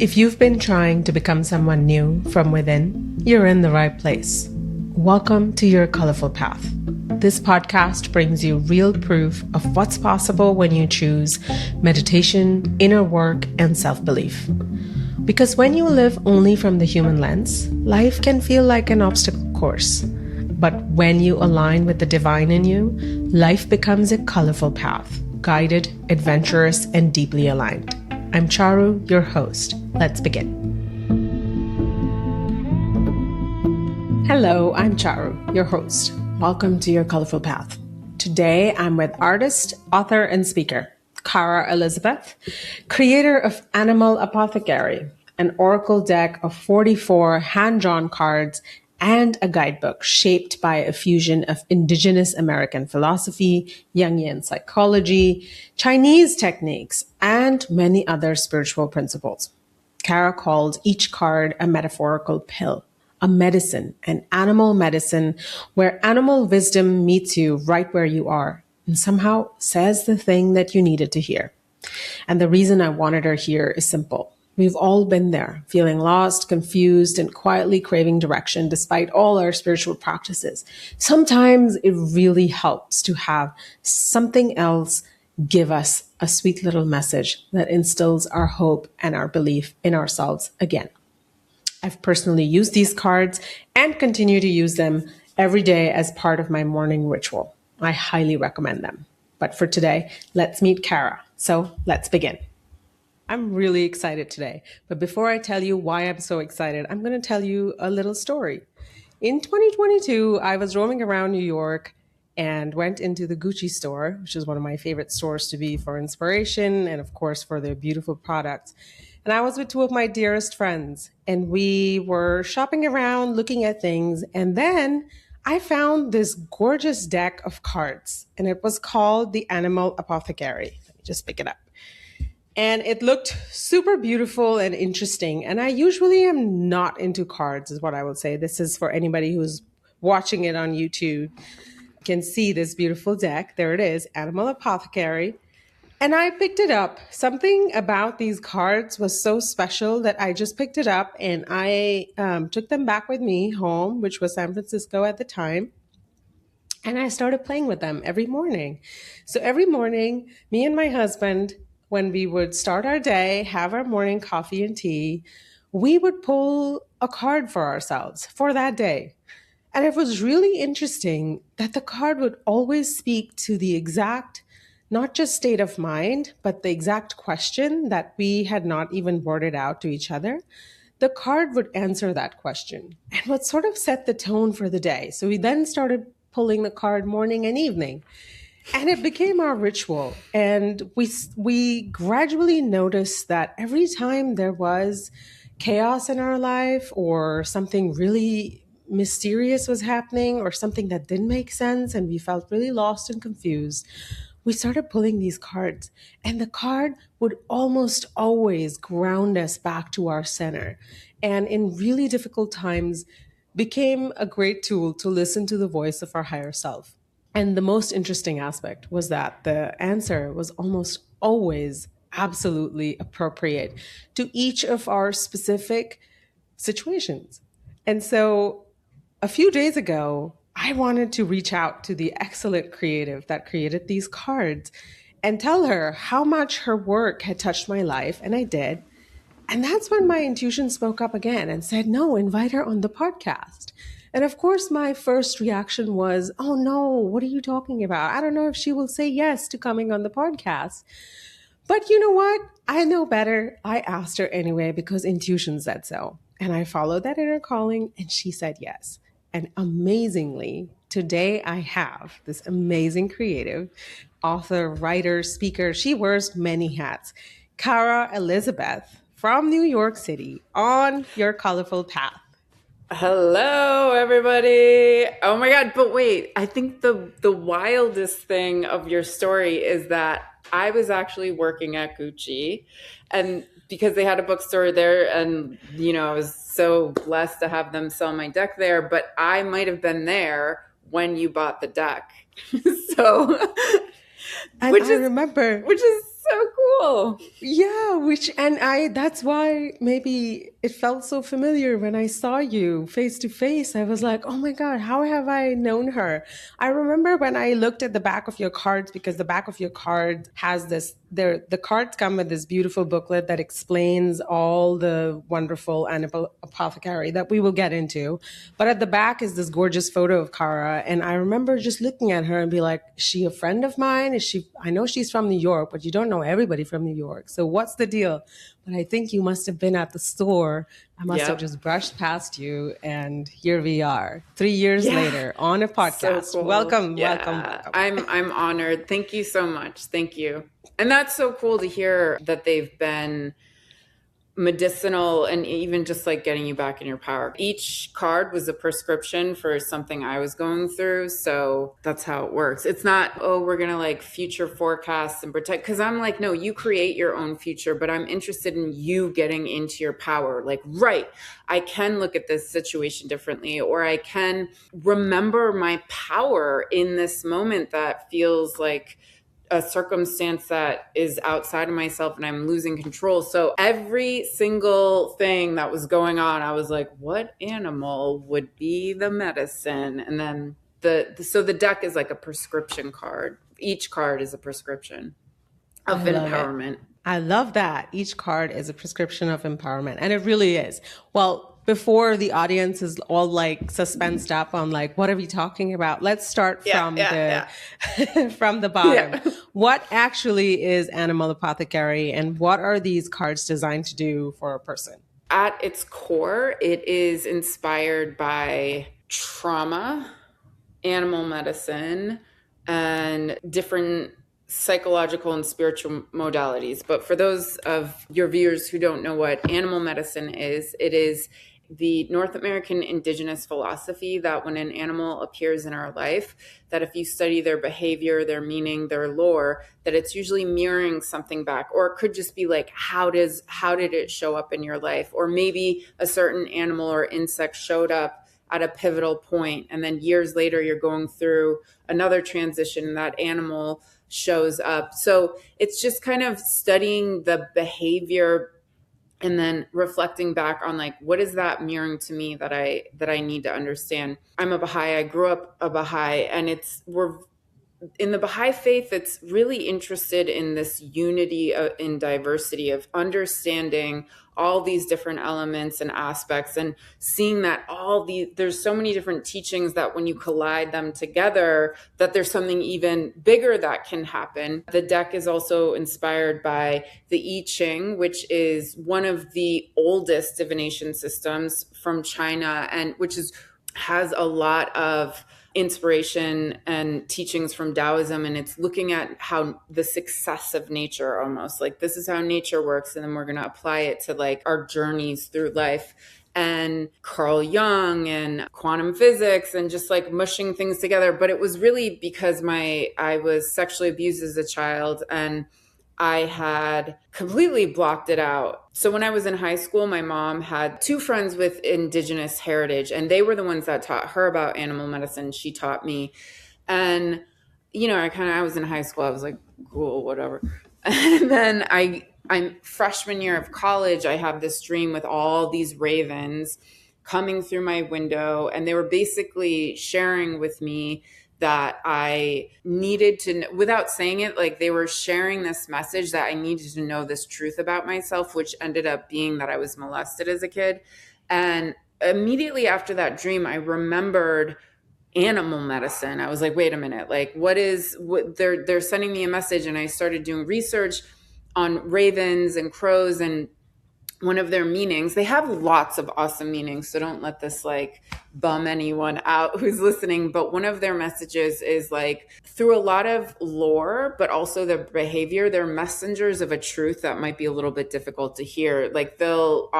If you've been trying to become someone new from within, you're in the right place. Welcome to Your Colorful Path. This podcast brings you real proof of what's possible when you choose meditation, inner work, and self-belief. Because when you live only from the human lens, life can feel like an obstacle course. But when you align with the divine in you, life becomes a colorful path, guided, adventurous, and deeply aligned. I'm Charu, your host. Let's begin. Hello, I'm Charu, your host. Welcome to Your Colorful Path. Today, I'm with artist, author, and speaker, Cara Elizabeth, creator of Animal Apothecary, an oracle deck of 44 hand-drawn cards and a guidebook shaped by a fusion of indigenous American philosophy, Jungian psychology, Chinese techniques, and many other spiritual principles. Cara called each card a metaphorical pill, a medicine, an animal medicine where animal wisdom meets you right where you are and somehow says the thing that you needed to hear. And the reason I wanted her here is simple. We've all been there, feeling lost, confused, and quietly craving direction despite all our spiritual practices. Sometimes it really helps to have something else give us a sweet little message that instills our hope and our belief in ourselves again. I've personally used these cards and continue to use them every day as part of my morning ritual. I highly recommend them. But for today, let's meet Cara. So let's begin. I'm really excited today, but before I tell you why I'm so excited, I'm going to tell you a little story. In 2022, I was roaming around New York and went into the Gucci store, which is one of my favorite stores to be for inspiration and, of course, for their beautiful products. And I was with two of my dearest friends, and we were shopping around, looking at things, and then I found this gorgeous deck of cards, and it was called the Animal Apothecary. Let me just pick it up. And it looked super beautiful and interesting. And I usually am not into cards, is what I would say. This is for anybody who's watching it on YouTube. You can see this beautiful deck. There it is, Animal Apothecary. And I picked it up. Something about these cards was so special that I just picked it up and I took them back with me home, which was San Francisco at the time. And I started playing with them every morning. So every morning, me and my husband, when we would start our day, have our morning coffee and tea, we would pull a card for ourselves for that day. And it was really interesting that the card would always speak to the exact, not just state of mind, but the exact question that we had not even worded out to each other. The card would answer that question and would sort of set the tone for the day. So we then started pulling the card morning and evening. And it became our ritual. And we gradually noticed that every time there was chaos in our life or something really mysterious was happening or something that didn't make sense and we felt really lost and confused, we started pulling these cards. And the card would almost always ground us back to our center. And in really difficult times, became a great tool to listen to the voice of our higher self. And the most interesting aspect was that the answer was almost always absolutely appropriate to each of our specific situations. And so a few days ago, I wanted to reach out to the excellent creative that created these cards and tell her how much her work had touched my life. And I did. And that's when my intuition spoke up again and said, no, invite her on the podcast. And of course, my first reaction was, oh no, what are you talking about? I don't know if she will say yes to coming on the podcast. But you know what? I know better. I asked her anyway because intuition said so. And I followed that inner calling and she said yes. And amazingly, today I have this amazing creative, author, writer, speaker. She wears many hats. Cara Elizabeth from New York City on Your Colorful Path. Hello, everybody. Oh my God. But wait, I think the wildest thing of your story is that I was actually working at Gucci and because they had a bookstore there and, I was so blessed to have them sell my deck there, but I might have been there when you bought the deck. So, I remember. Which is so cool. Yeah, that's why maybe it felt so familiar when I saw you face to face. I was like, oh my God, how have I known her? I remember when I looked at the back of your cards, because the back of your card has the cards come with this beautiful booklet that explains all the wonderful animal apothecary that we will get into. But at the back is this gorgeous photo of Cara. And I remember just looking at her and be like, is she a friend of mine? I know she's from New York, but you don't know everybody from New York. So what's the deal? But I think you must have been at the store. I must have Yep. just brushed past you. And here we are 3 years Yeah. later on a podcast. So cool. Welcome, Yeah. welcome. I'm honored. Thank you so much. Thank you. And that's so cool to hear that they've been medicinal and even just like getting you back in your power. Each card was a prescription for something I was going through. So that's how it works. It's not, oh, we're going to like future forecast and protect. Cause I'm like, no, you create your own future, but I'm interested in you getting into your power. Like, right, I can look at this situation differently, or I can remember my power in this moment that feels like a circumstance that is outside of myself and I'm losing control. So every single thing that was going on, I was like, what animal would be the medicine? And then so the deck is like a prescription card. Each card is a prescription of empowerment. I love that. Each card is a prescription of empowerment. And it really is. Well, before the audience is all like suspensed up on like, what are we talking about? Let's start from from the bottom. Yeah. What actually is Animal Apothecary, and what are these cards designed to do for a person? At its core, it is inspired by trauma, animal medicine, and different psychological and spiritual modalities. But for those of your viewers who don't know what animal medicine is, it is the North American indigenous philosophy that when an animal appears in our life, that if you study their behavior, their meaning, their lore, that it's usually mirroring something back. Or it could just be like, how did it show up in your life? Or maybe a certain animal or insect showed up at a pivotal point, and then years later you're going through another transition and that animal shows up. So it's just kind of studying the behavior and then reflecting back on like, what is that mirroring to me that I need to understand? I'm a Baha'i. I grew up a Baha'i, and we're in the Baha'i faith, it's really interested in this unity in diversity of understanding all these different elements and aspects, and seeing that there's so many different teachings that when you collide them together, that there's something even bigger that can happen. The deck is also inspired by the I Ching, which is one of the oldest divination systems from China, and which has a lot of inspiration and teachings from Taoism, and it's looking at how the success of nature, almost like this is how nature works, and then we're going to apply it to like our journeys through life. And Carl Jung and quantum physics, and just like mushing things together. But it was really because I was sexually abused as a child, and I had completely blocked it out. So when I was in high school, my mom had two friends with indigenous heritage, and they were the ones that taught her about animal medicine. She taught me. And, I was in high school. I was like, cool, whatever. And then I'm freshman year of college. I have this dream with all these ravens coming through my window, and they were basically sharing with me that I needed to, without saying it, like they were sharing this message that I needed to know this truth about myself, which ended up being that I was molested as a kid. And immediately after that dream, I remembered animal medicine. I was like, wait a minute, like what they're sending me a message. And I started doing research on ravens and crows, and one of their meanings, they have lots of awesome meanings, so don't let this like bum anyone out who's listening, but one of their messages is like, through a lot of lore, but also their behavior, they're messengers of a truth that might be a little bit difficult to hear. Like they'll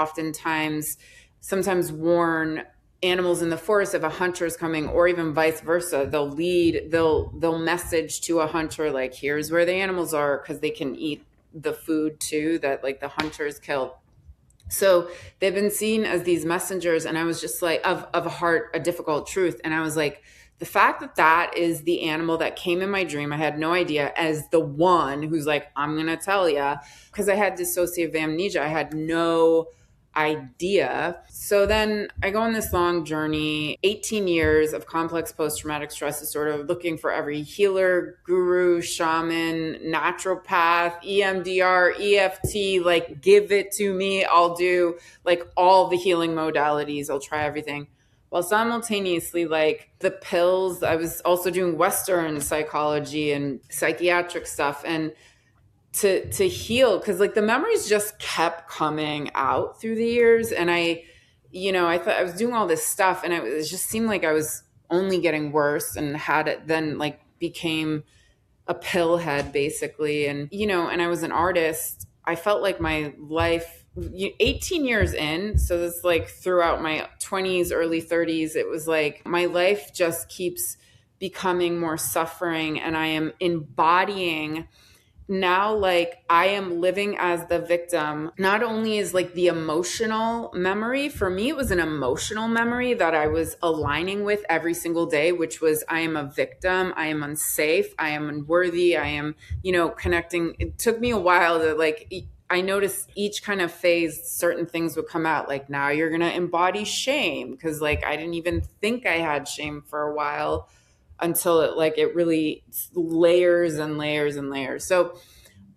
sometimes warn animals in the forest if a hunter is coming, or even vice versa. They'll message to a hunter like, here's where the animals are, because they can eat the food too that like the hunters killed. So they've been seen as these messengers, and I was just like, of a heart, a difficult truth. And I was like, the fact that that is the animal that came in my dream, I had no idea, as the one who's like, I'm going to tell you, because I had dissociative amnesia. I had no idea. So then I go on this long journey, 18 years of complex post-traumatic stress disorder, looking for every healer, guru, shaman, naturopath, EMDR, EFT, like, give it to me. I'll do like all the healing modalities. I'll try everything. While simultaneously, like, the pills, I was also doing Western psychology and psychiatric stuff, and to heal, because like the memories just kept coming out through the years. And I thought I was doing all this stuff, and it just seemed like I was only getting worse, and had it then like became a pill head basically. And and I was an artist. I felt like my life, 18 years in, so this like throughout my 20s, early 30s, it was like my life just keeps becoming more suffering, and I am embodying now, like, I am living as the victim. Not only is like the emotional memory, for me, it was an emotional memory that I was aligning with every single day, which was, I am a victim, I am unsafe, I am unworthy, I am, connecting. It took me a while to like, I noticed each kind of phase, certain things would come out. Like, now you're going to embody shame. Cause like, I didn't even think I had shame for a while, until it really layers and layers and layers. So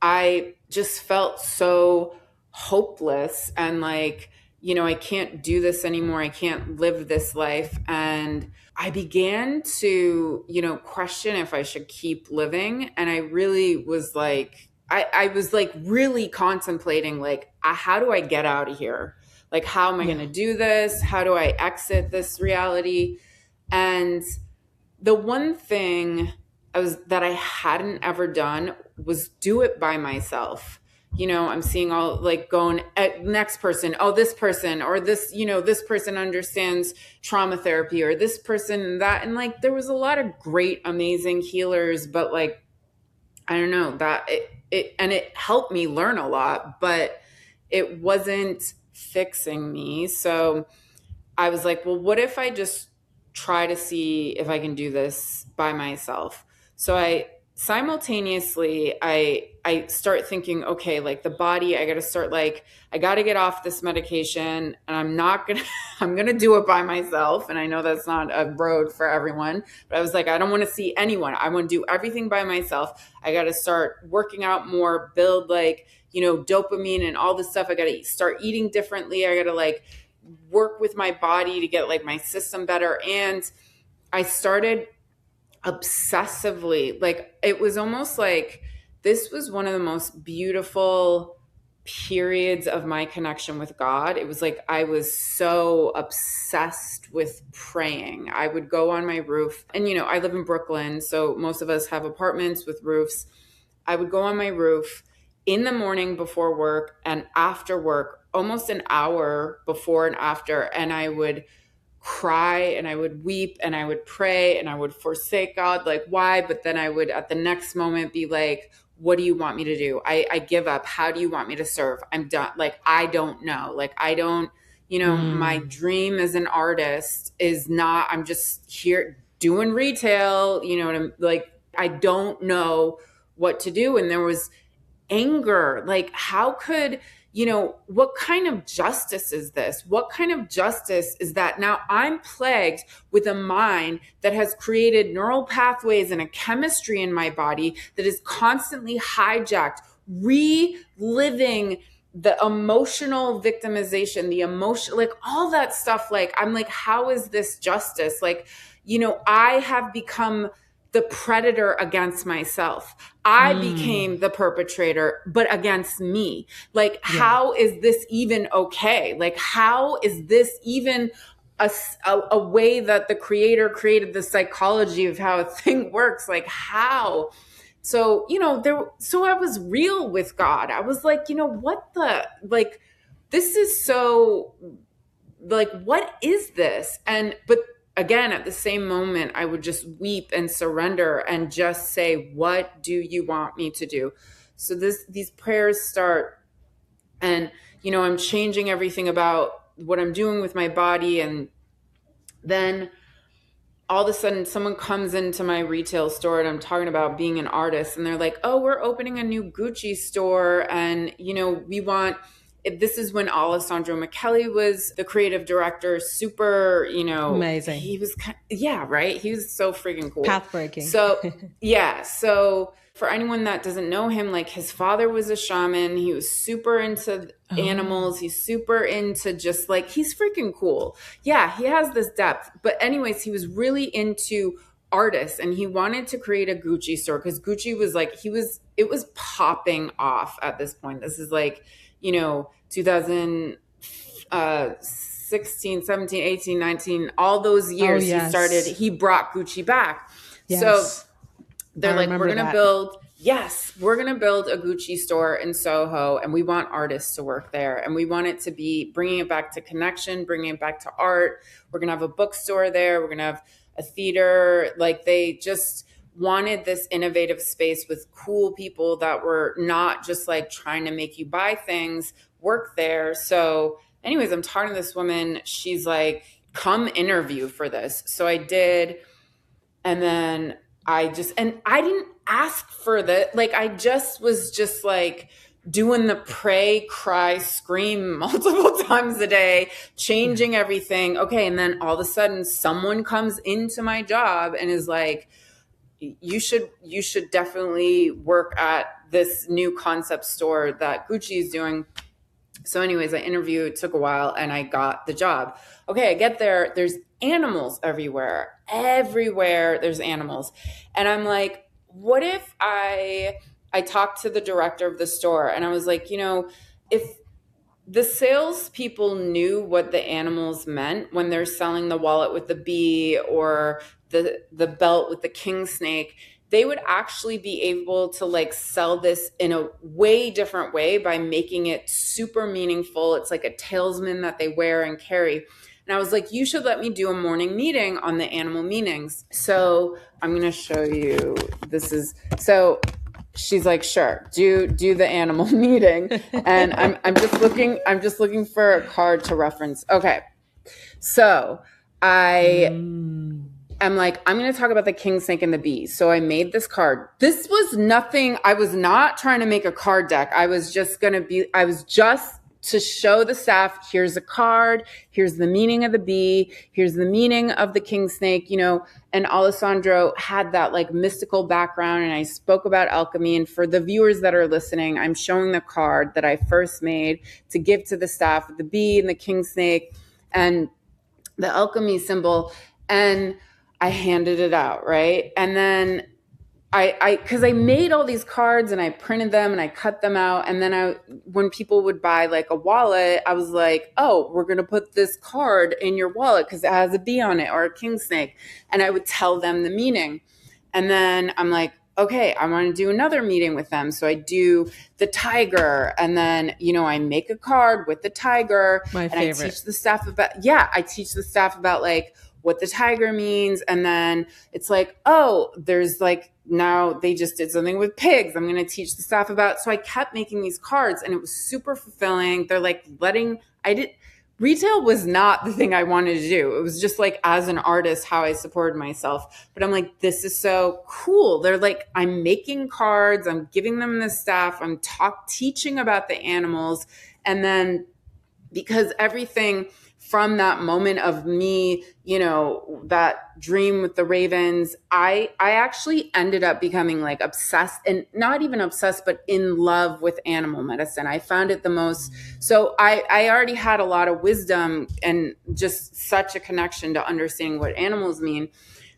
I just felt so hopeless, and like, I can't do this anymore. I can't live this life. And I began to, question if I should keep living. And I really was like, I was like really contemplating, like, how do I get out of here? Like, how am I going to do this? How do I exit this reality? And the one thing that I hadn't ever done was do it by myself. I'm seeing all like going at next person. Oh, this person, or this, this person understands trauma therapy, or this person that. And like, there was a lot of great, amazing healers, but like, I don't know that it helped me learn a lot, but it wasn't fixing me. So I was like, well, what if I just try to see if I can do this by myself? So I simultaneously, I start thinking, okay, like the body, I got to start, like, I got to get off this medication, and I'm not going to, I'm going to do it by myself. And I know that's not a road for everyone, but I was like, I don't want to see anyone. I want to do everything by myself. I got to start working out more, build like, dopamine and all this stuff. I got to start eating differently. I got to like work with my body to get like my system better. And I started obsessively, like, it was almost like this was one of the most beautiful periods of my connection with God. It was like I was so obsessed with praying. I would go on my roof, and I live in Brooklyn, so most of us have apartments with roofs. I would go on my roof in the morning before work and after work, almost an hour before and after, and I would cry and I would weep and I would pray and I would forsake God, like, why? But then I would at the next moment be like, what do you want me to do? I give up. How do you want me to serve? I'm done. Like, I don't know. Like, I don't, my dream as an artist is not, I'm just here doing retail, and I'm like, I don't know what to do. And there was anger. Like, how could, what kind of justice is this? What kind of justice is that now I'm plagued with a mind that has created neural pathways and a chemistry in my body that is constantly hijacked, reliving the emotional victimization, the emotion, like all that stuff. Like, I'm like, how is this justice? Like, I have become the predator against myself. I became the perpetrator, but against me. Like, how is this even okay? Like, how is this even a way that the creator created the psychology of how a thing works? Like, how? So, so I was real with God. I was like, what the, like, this is so, like, what is this? But again, at the same moment, I would just weep and surrender and just say, what do you want me to do? So these prayers start, and, I'm changing everything about what I'm doing with my body. And then all of a sudden someone comes into my retail store and I'm talking about being an artist and they're like, "Oh, we're opening a new Gucci store and we want this is when Alessandro Michele was the creative director, super, Amazing. he was yeah, right? He was so freaking cool. Path breaking. So, yeah, so for anyone that doesn't know him, like his father was a shaman. He was super into animals. He's super into just like, he's freaking cool. Yeah, he has this depth. But anyways, he was really into artists and he wanted to create a Gucci store because Gucci was like, it was popping off at this point. This is like, 2016, 17, 18, 19, all those years he brought Gucci back. Yes. So they're like, we're going to build a Gucci store in Soho and we want artists to work there. And we want it to be bringing it back to connection, bringing it back to art. We're going to have a bookstore there. We're going to have a theater. Like they just wanted this innovative space with cool people that were not just like trying to make you buy things, work there. So anyways, I'm talking to this woman. She's like, come interview for this. So I did. And then I didn't ask for that. Like, I was like doing the pray, cry, scream multiple times a day, changing everything. Okay. And then all of a sudden someone comes into my job and is like, you should definitely work at this new concept store that Gucci is doing. So anyways, I interviewed, it took a while and I got the job. Okay, I get there, there's animals everywhere. Everywhere there's animals. And I'm like, what if I talked to the director of the store and I was like, if the salespeople knew what the animals meant when they're selling the wallet with the bee or the belt with the king snake, they would actually be able to like sell this in a way different way by making it super meaningful. It's like a talisman that they wear and carry. And I was like, you should let me do a morning meeting on the animal meanings. So I'm going to show you. She's like, sure, do the animal meeting. And I'm just looking for a card to reference. Okay. So I'm like, I'm going to talk about the king snake and the bee. So I made this card. This was nothing. I was not trying to make a card deck. I was just to show the staff, here's a card, here's the meaning of the bee, here's the meaning of the king snake, and Alessandro had that like mystical background and I spoke about alchemy. And for the viewers that are listening, I'm showing the card that I first made to give to the staff with the bee and the king snake and the alchemy symbol. And I handed it out, right? And then because I made all these cards and I printed them and I cut them out. And then when people would buy like a wallet, I was like, oh, we're going to put this card in your wallet because it has a bee on it or a king snake. And I would tell them the meaning. And then I'm like, okay, I want to do another meeting with them. So I do the tiger. And then, I make a card with the tiger. My favorite. I teach the staff about like what the tiger means. And then it's like, oh, there's like, now they just did something with pigs. I'm going to teach the staff about. So I kept making these cards and it was super fulfilling. They're like retail was not the thing I wanted to do. It was just like, as an artist, how I supported myself. But I'm like, this is so cool. They're like, I'm making cards. I'm giving them the staff. I'm teaching about the animals. And then because everything from that moment of me, that dream with the ravens, I actually ended up becoming like obsessed, and not even obsessed, but in love with animal medicine. I found it the most, so I already had a lot of wisdom and just such a connection to understanding what animals mean.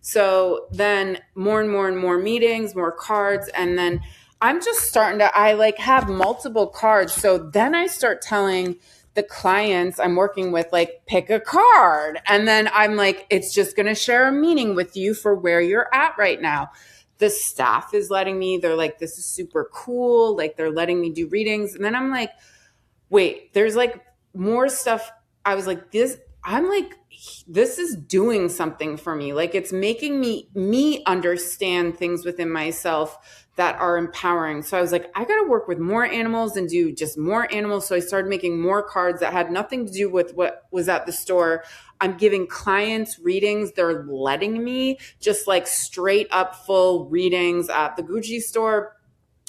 So then more and more and more meetings, more cards. And then I'm just I like have multiple cards. So then I start telling the clients I'm working with, like, pick a card. And then I'm like, it's just going to share a meaning with you for where you're at right now. The staff is letting me, they're like, this is super cool. Like, they're letting me do readings. And then I'm like, wait, there's like more stuff. I was like, I'm like, this is doing something for me. Like it's making me understand things within myself that are empowering. So I was like, I got to work with more animals and do just more animals. So I started making more cards that had nothing to do with what was at the store. I'm giving clients readings. They're letting me just like straight up full readings at the Gucci store.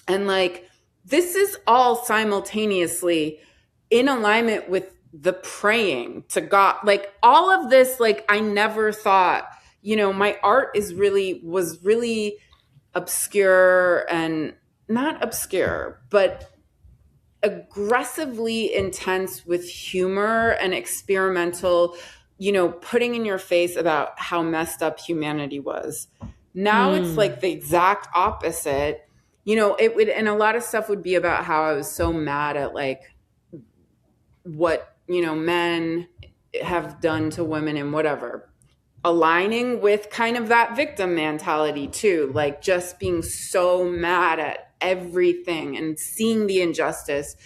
And like, this is all simultaneously in alignment with the praying to God. Like all of this, like I never thought, my art was really obscure, and not obscure, but aggressively intense with humor and experimental, putting in your face about how messed up humanity was. Now it's like the exact opposite. It would, and a lot of stuff would be about how I was so mad at like what, men have done to women and whatever. Aligning with kind of that victim mentality too, like just being so mad at everything and seeing the injustice.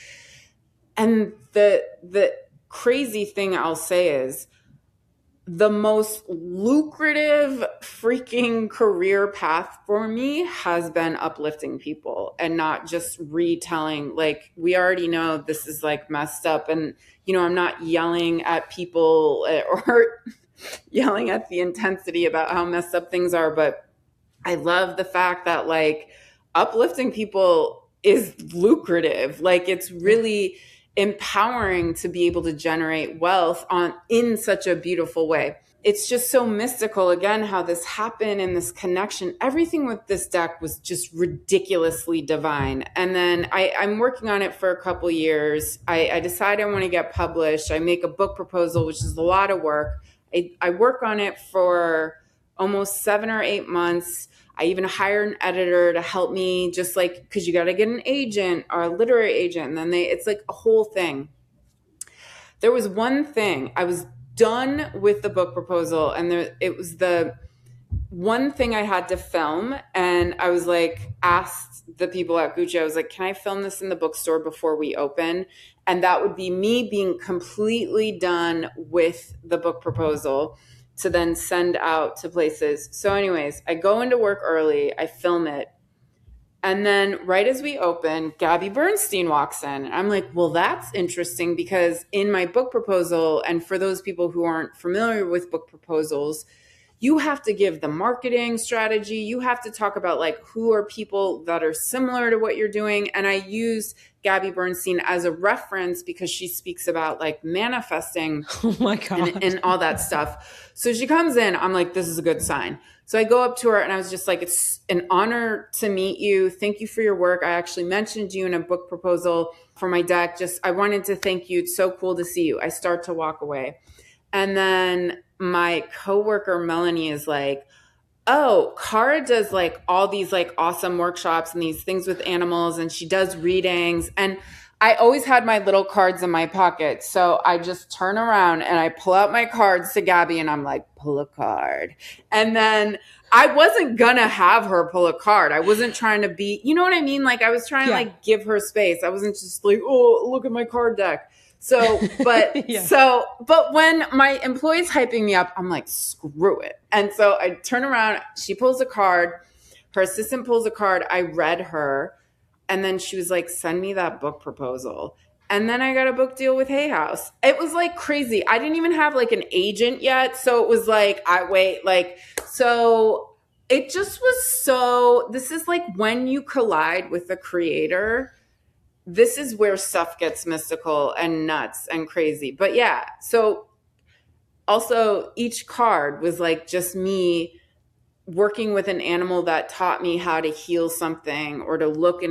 And the crazy thing I'll say is the most lucrative freaking career path for me has been uplifting people and not just retelling. Like we already know this is like messed up, and I'm not yelling at people or yelling at the intensity about how messed up things are, but I love the fact that like uplifting people is lucrative. Like it's really empowering to be able to generate wealth in such a beautiful way. It's just so mystical again how this happened and this connection. Everything with this deck was just ridiculously divine. And then I'm working on it for a couple years. I decide I want to get published. I make a book proposal, which is a lot of work. I work on it for almost 7 or 8 months. I even hire an editor to help me, just like, because you got to get an agent or a literary agent. And then it's like a whole thing. There was one thing. I was done with the book proposal, and it was the one thing I had to film. And I was like, asked the people at Gucci, I was like, can I film this in the bookstore before we open? And that would be me being completely done with the book proposal to then send out to places. So anyways, I go into work early, I film it. And then right as we open, Gabby Bernstein walks in. And I'm like, well, that's interesting, because in my book proposal, and for those people who aren't familiar with book proposals, you have to give the marketing strategy. You have to talk about like who are people that are similar to what you're doing. And I use Gabby Bernstein as a reference because she speaks about like manifesting Oh my God. and all that stuff. So she comes in, I'm like, this is a good sign. So I go up to her and I was just like, it's an honor to meet you. Thank you for your work. I actually mentioned you in a book proposal for my deck. I wanted to thank you. It's so cool to see you. I start to walk away. And then my coworker, Melanie, is like, oh, Cara does like all these like awesome workshops and these things with animals, and she does readings. And I always had my little cards in my pocket. So I just turn around and I pull out my cards to Gabby and I'm like, pull a card. And then I wasn't gonna have her pull a card. I wasn't trying to be, you know what I mean? Like I was trying to like give her space. I wasn't just like, oh, look at my card deck. So, but but when my employee's hyping me up, I'm like, screw it. And so I turn around, she pulls a card, her assistant pulls a card, I read her, and then she was like, send me that book proposal. And then I got a book deal with Hay House. It was like crazy. I didn't even have like an agent yet. So it was like, so it just was this is like when you collide with the creator, this is where stuff gets mystical and nuts and crazy. But yeah, so also each card was like just me working with an animal that taught me how to heal something or to look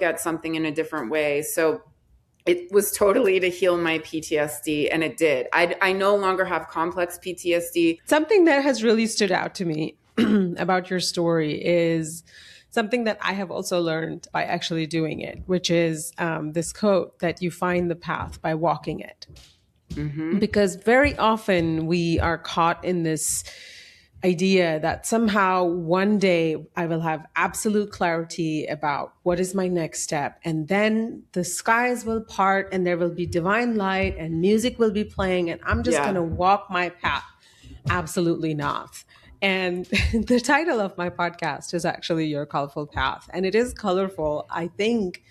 at something in a different way. So it was totally to heal my PTSD, and it did. I no longer have complex PTSD. Something that has really stood out to me about your story is something that I have also learned by actually doing it, which is this quote that you find the path by walking it. Mm-hmm. Because very often we are caught in this idea that somehow one day I will have absolute clarity about what is my next step. And then the skies will part and there will be divine light and music will be playing and I'm just going to Yeah. walk my path. Absolutely not. And the title of my podcast is actually Your Colorful Path. And it is colorful, I think,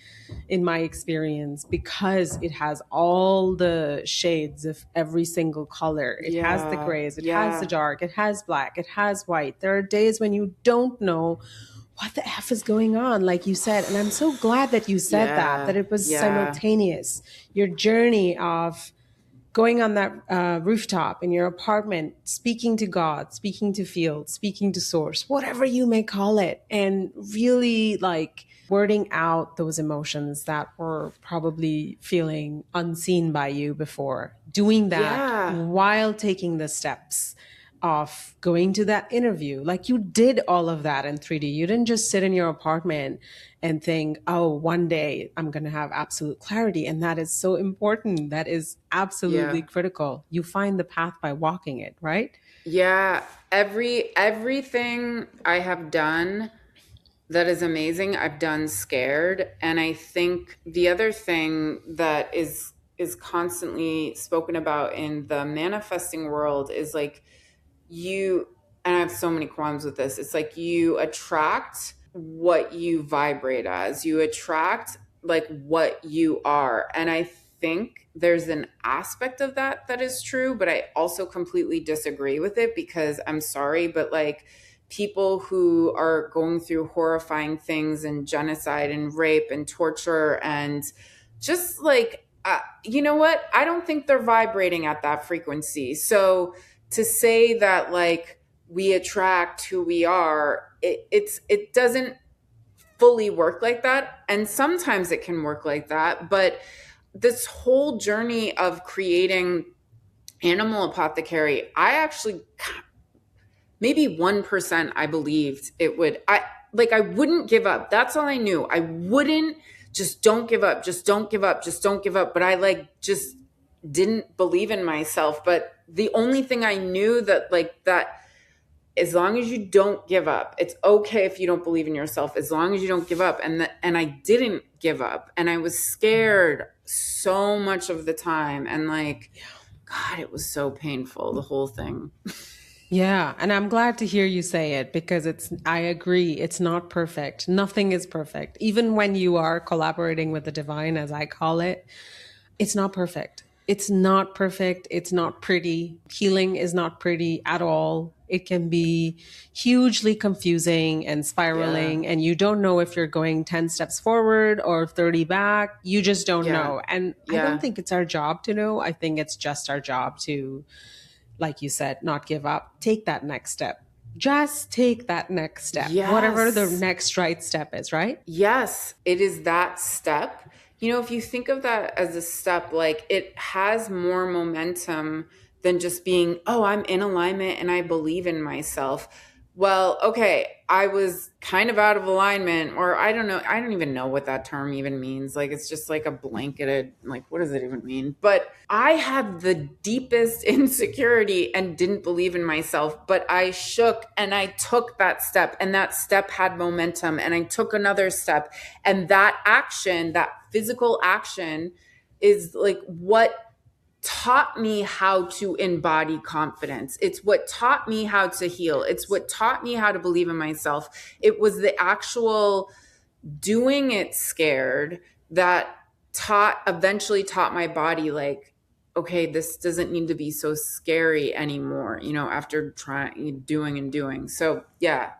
in my experience, because it has all the shades of every single color. It has the Yeah. grays, it has the Yeah. dark, it has black, it has white. There are days when you don't know what the F is going on, like you said. And I'm so glad that you said that Yeah. it was Yeah. simultaneous. Your journey of going on that rooftop in your apartment, speaking to God, speaking to field, speaking to source, whatever you may call it, and really like wording out those emotions that were probably feeling unseen by you before, doing that Yeah. while taking the steps of going to that interview. Like you did all of that in 3D. You didn't just sit in your apartment and think, oh, one day I'm going to have absolute clarity. And that is so important. That is absolutely Yeah. critical. You find the path by walking it, right? Yeah. Everything I have done that is amazing, I've done scared. And I think the other thing that is constantly spoken about in the manifesting world is like you, and I have so many qualms with this. It's like you attract what you vibrate as. You attract like what you are. And I think there's an aspect of that that is true, but I also completely disagree with it because I'm sorry, but like people who are going through horrifying things and genocide and rape and torture and just like you know what? I don't think they're vibrating at that frequency. So to say that like we attract who we are, it doesn't fully work like that, and sometimes it can work like that, but this whole journey of creating Animal Apothecary, I actually maybe 1% I believed it would. I wouldn't give up. That's all I knew. I wouldn't. Just don't give up, just don't give up, just don't give up. But I like just didn't believe in myself. But the only thing I knew that like that, as long as you don't give up, it's okay if you don't believe in yourself, as long as you don't give up. And I didn't give up, and I was scared so much of the time, and like God, it was so painful, the whole thing. Yeah, and I'm glad to hear you say it because I agree, it's not perfect. Nothing is perfect. Even when you are collaborating with the divine, as I call it, it's not perfect. It's not perfect. It's not pretty. Healing is not pretty at all. It can be hugely confusing and Yeah. spiraling, and you don't know if you're going 10 steps forward or 30 back. You just don't Yeah. know. And I don't Yeah. think it's our job to know. I think it's just our job to, like you said, not give up. Take that next step. Just take that next step, whatever the Yes. next right step is, right? Yes, it is that step. You know, if you think of that as a step, like it has more momentum than just being, oh, I'm in alignment and I believe in myself. Well, okay, I was kind of out of alignment, or I don't know, I don't even know what that term even means. Like, it's just like a blanketed, like, what does it even mean? But I had the deepest insecurity and didn't believe in myself, but I shook and I took that step, and that step had momentum, and I took another step. And that action, that physical action, is like what taught me how to embody confidence. It's what taught me how to heal. It's what taught me how to believe in myself. It was the actual doing it scared that eventually taught my body like, okay, this doesn't need to be so scary anymore, you know, after trying, doing and doing. So yeah,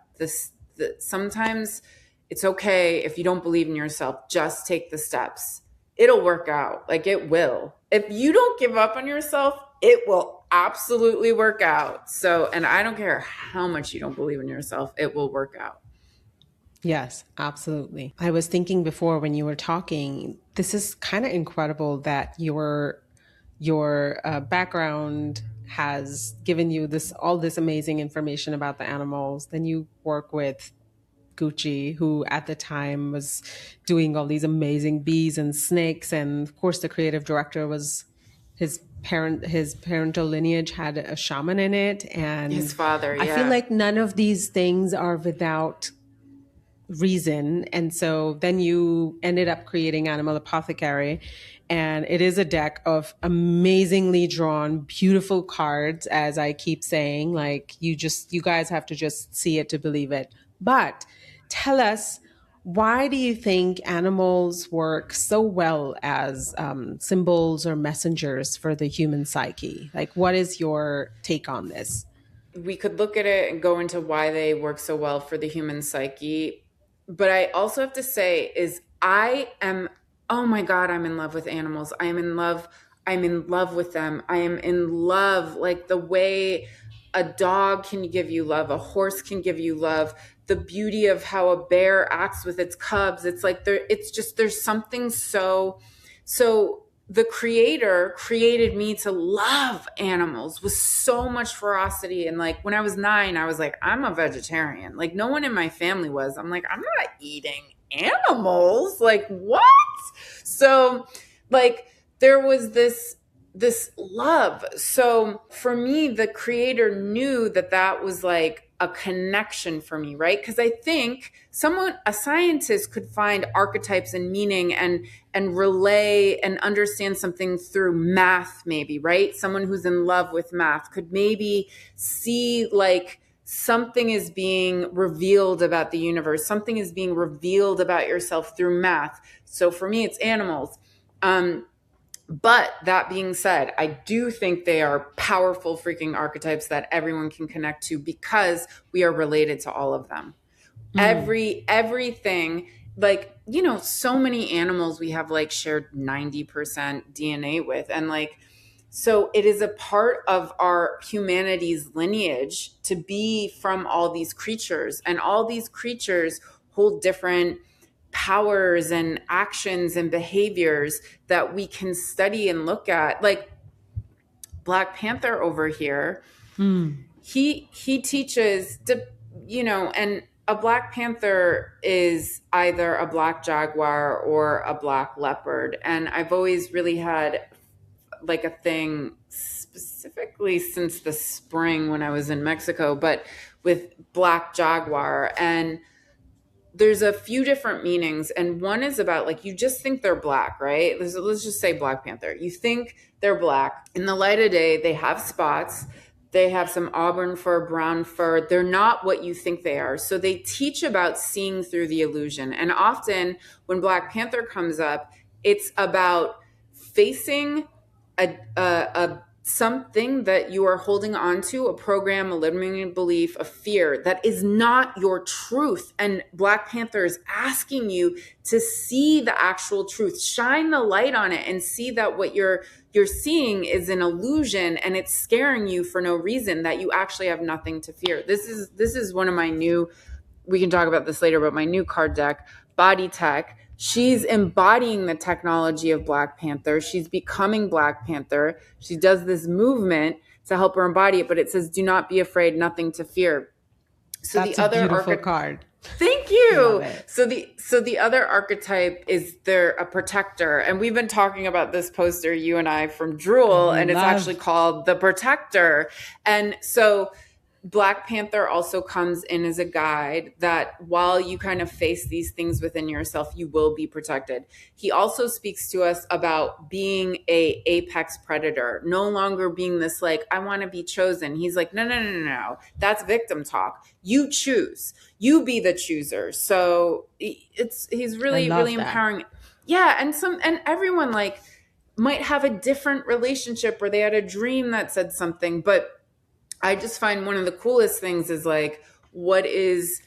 sometimes it's okay if you don't believe in yourself, just take the steps. It'll work out. Like it will. If you don't give up on yourself, it will absolutely work out. So, and I don't care how much you don't believe in yourself, it will work out. Yes, absolutely. I was thinking before when you were talking, this is kind of incredible that your background has given you this all this amazing information about the animals. Then you work with Gucci, who at the time was doing all these amazing bees and snakes, and of course the creative director was his parental lineage had a shaman in it. His And father, I feel yeah. like none of these things are without reason. And so then you ended up creating Animal Apothecary. And it is a deck of amazingly drawn, beautiful cards, as I keep saying. Like, you guys have to just see it to believe it. But tell us, why do you think animals work so well as symbols or messengers for the human psyche? Like, what is your take on this? We could look at it and go into why they work so well for the human psyche. But I also have to say is I am, oh my God, I'm in love with animals. I am in love. I'm in love with them. I am in love, like the way a dog can give you love, a horse can give you love, the beauty of how a bear acts with its cubs. It's like it's just, there's something so the creator created me to love animals with so much ferocity. And like when I was 9, I was like, I'm a vegetarian. Like no one in my family was. I'm like, I'm not eating animals. Like what? So like there was this love. So for me, the creator knew that that was like a connection for me, right? Because I think a scientist could find archetypes and meaning and relay and understand something through math, maybe, right? Someone who's in love with math could maybe see like something is being revealed about the universe, something is being revealed about yourself through math. So for me, it's animals. But that being said, I do think they are powerful freaking archetypes that everyone can connect to because we are related to all of them. Everything, like, so many animals we have like shared 90% DNA with. And like, so it is a part of our humanity's lineage to be from all these creatures, and all these creatures hold different powers and actions and behaviors that we can study and look at. Like Black Panther over here, he teaches and a Black Panther is either a black jaguar or a black leopard. And I've always really had like a thing specifically since the spring when I was in Mexico, but with black jaguar. And there's a few different meanings, and one is about like you just think they're black, right? Let's just say Black Panther. You think they're black. In the light of day, they have spots. They have some auburn fur, brown fur. They're not what you think they are. So they teach about seeing through the illusion. And often when Black Panther comes up, it's about facing a something that you are holding on to, a program, a limiting belief, a fear that is not your truth. And Black Panther is asking you to see the actual truth, shine the light on it, and see that what you're seeing is an illusion, and it's scaring you for no reason, that you actually have nothing to fear. This is one of my new, we can talk about this later, but my new card deck, Body Tech. She's embodying the technology of Black Panther. She's becoming Black Panther. She does this movement to help her embody it, but it says, do not be afraid, nothing to fear. So That's a beautiful card. Thank you. So the other archetype is they're a protector. And we've been talking about this poster, you and I, from Drool, and it's actually called The Protector. And so Black Panther also comes in as a guide that while you kind of face these things within yourself, you will be protected. He also speaks to us about being a apex predator, no longer being this like, I want to be chosen. He's like, no. That's victim talk. You choose. You be the chooser. So he's really empowering. Yeah, and everyone like might have a different relationship, or they had a dream that said something, but I just find one of the coolest things is like, what is,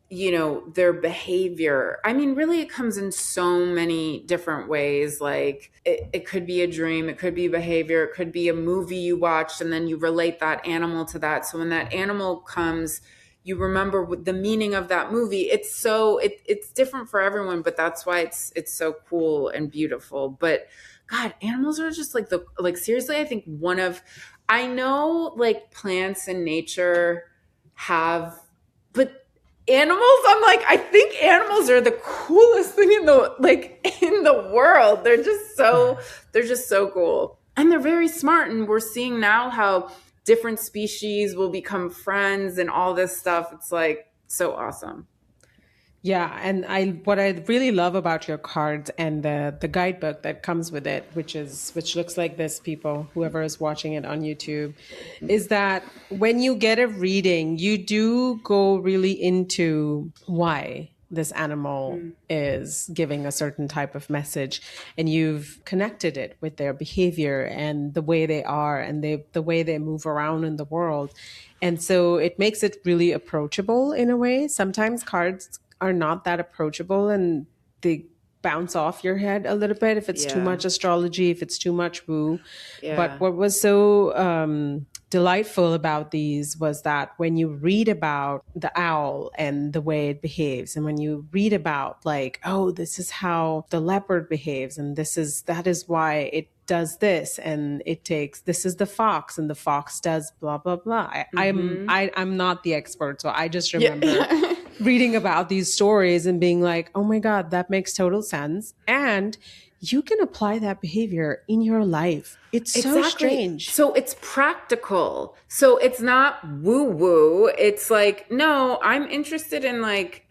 their behavior. I mean, really, it comes in so many different ways. Like it could be a dream, it could be behavior, it could be a movie you watched, and then you relate that animal to that. So when that animal comes, you remember the meaning of that movie. It's so, it's different for everyone, but that's why it's so cool and beautiful. But God, animals are just like seriously, I think I know like plants and nature have, but animals, I'm like, I think animals are the coolest thing in the world. They're just so cool. And they're very smart. And we're seeing now how different species will become friends and all this stuff. It's like so awesome. Yeah, and what I really love about your cards and the guidebook that comes with it, which looks like this, people, whoever is watching it on YouTube, is that when you get a reading, you do go really into why this animal is giving a certain type of message, and you've connected it with their behavior and the way they are and the way they move around in the world. And so it makes it really approachable in a way. Sometimes cards are not that approachable and they bounce off your head a little bit if it's too Yeah. much astrology, if it's too much woo. But Yeah. what was so delightful about these was that when you read about the owl and the way it behaves, and when you read about like, oh, this is how the leopard behaves, and that is why it does this, and it takes this is the fox, and the fox does blah blah blah. I'm not the expert, so I just remember Yeah. reading about these stories and being like, oh my God, that makes total sense. And you can apply that behavior in your life. It's so Exactly. strange. So it's practical. So it's not woo woo. It's like, no, I'm interested in like,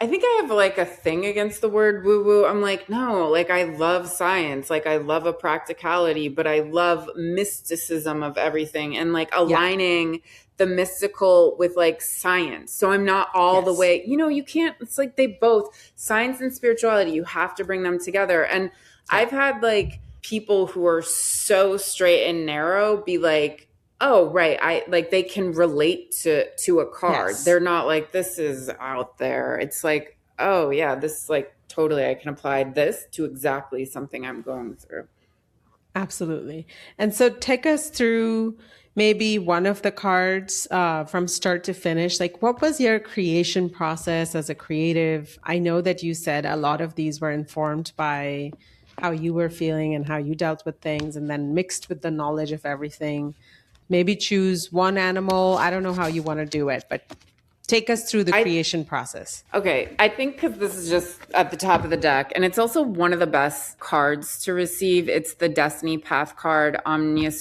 I think I have like a thing against the word woo woo. I'm like, no, like I love science. Like I love a practicality, but I love mysticism of everything and like Yeah. aligning the mystical with like science. So I'm not all the Yes. way, you can't, it's like they both, science and spirituality, you have to bring them together. And Yeah. I've had like people who are so straight and narrow be like, oh, right, I like they can relate to a card. Yes. They're not like, this is out there. It's like, oh yeah, this is like totally, I can apply this to exactly something I'm going through. Absolutely. And so take us through maybe one of the cards from start to finish. Like, what was your creation process as a creative? I know that you said a lot of these were informed by how you were feeling and how you dealt with things, and then mixed with the knowledge of everything. Maybe choose one animal. I don't know how you want to do it, but take us through the I creation process. Okay, I think because this is just at the top of the deck, and it's also one of the best cards to receive. It's the Destiny Path card, Omnia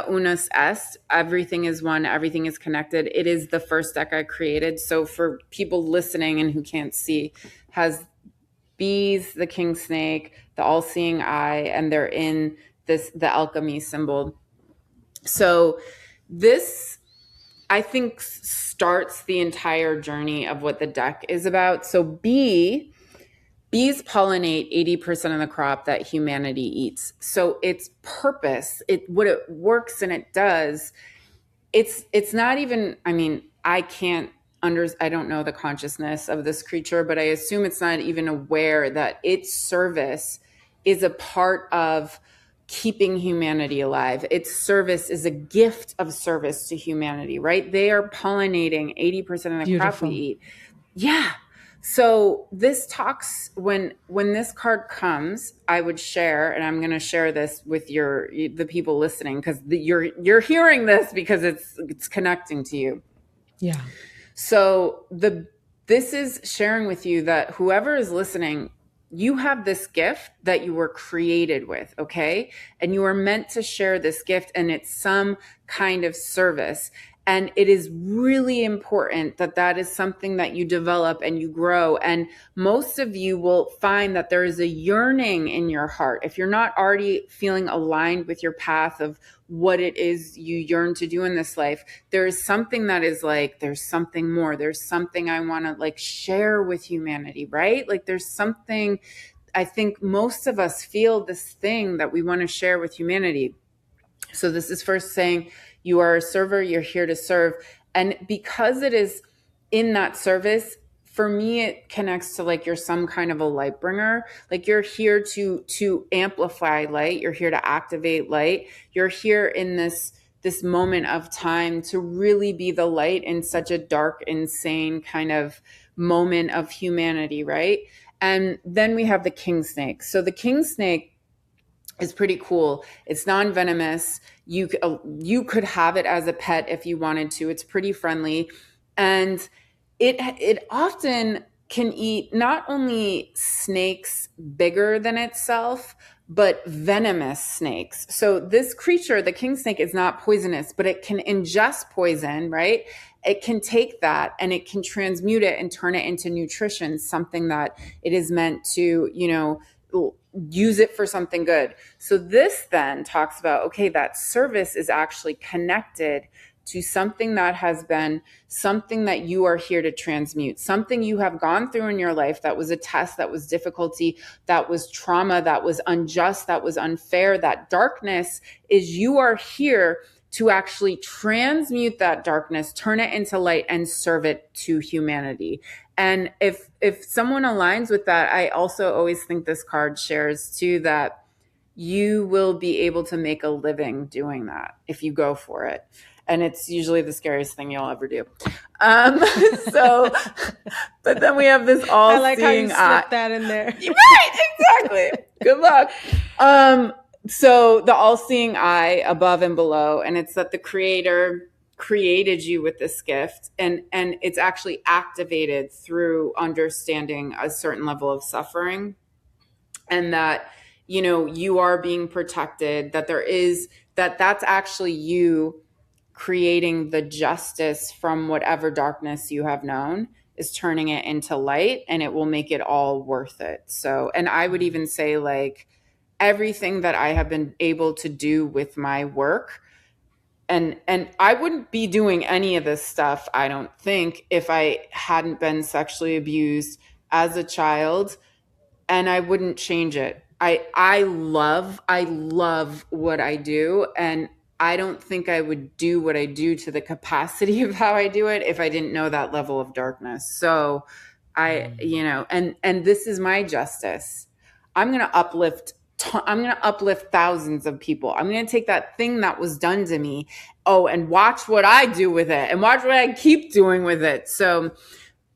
Unus Est. Everything is one, everything is connected. It is the first deck I created. So for people listening and who can't see, has bees, the king snake, the all-seeing eye, and they're in the alchemy symbol. So this, I think, starts the entire journey of what the deck is about. So bees pollinate 80% of the crop that humanity eats. So its purpose, what it works and it does, it's not even, I mean, I don't know the consciousness of this creature, but I assume it's not even aware that its service is a part of keeping humanity alive. Its service is a gift of service to humanity, right? They are pollinating 80% of the crop we Beautiful. eat. Yeah. So this talks, when this card comes, I would share, and I'm going to share this with the people listening, because you're hearing this because it's connecting to you. Yeah. So this is sharing with you that whoever is listening, you have this gift that you were created with, okay? And you are meant to share this gift, and it's some kind of service. And it is really important that that is something that you develop and you grow. And most of you will find that there is a yearning in your heart. If you're not already feeling aligned with your path of what it is you yearn to do in this life, there is something that is like, there's something more. There's something I want to like share with humanity, right? Like there's something, I think most of us feel this thing that we want to share with humanity. So this is first saying, you are a server, you're here to serve. And because it is in that service, for me, it connects to like you're some kind of a light bringer. Like you're here to amplify light. You're here to activate light. You're here in this moment of time to really be the light in such a dark, insane kind of moment of humanity, right? And then we have the king snake. So the king snake is pretty cool. It's non-venomous. You could have it as a pet if you wanted to. It's pretty friendly. And it often can eat not only snakes bigger than itself, but venomous snakes. So this creature, the king snake, is not poisonous, but it can ingest poison, right? It can take that and it can transmute it and turn it into nutrition, something that it is meant to, use it for something good. So this then talks about, okay, that service is actually connected to something that has been something that you are here to transmute, something you have gone through in your life that was a test, that was difficulty, that was trauma, that was unjust, that was unfair. That darkness is, you are here to actually transmute that darkness, turn it into light, and serve it to humanity. And if someone aligns with that, I also always think this card shares too that you will be able to make a living doing that if you go for it. And it's usually the scariest thing you'll ever do. So, but then we have this all-seeing eye. I like how you slipped that in there. Right, exactly. Good luck. So the all-seeing eye above and below, and it's that the creator created you with this gift, and it's actually activated through understanding a certain level of suffering, and that, you are being protected, that that's actually you creating the justice from whatever darkness you have known, is turning it into light, and it will make it all worth it. So, and I would even say, like, everything that I have been able to do with my work, and I wouldn't be doing any of this stuff, I don't think, if I hadn't been sexually abused as a child, and I wouldn't change it. I love what I do, and I don't think I would do what I do to the capacity of how I do it if I didn't know that level of darkness. So and this is my justice. I'm going to uplift thousands of people. I'm going to take that thing that was done to me, and watch what I do with it, and watch what I keep doing with it. So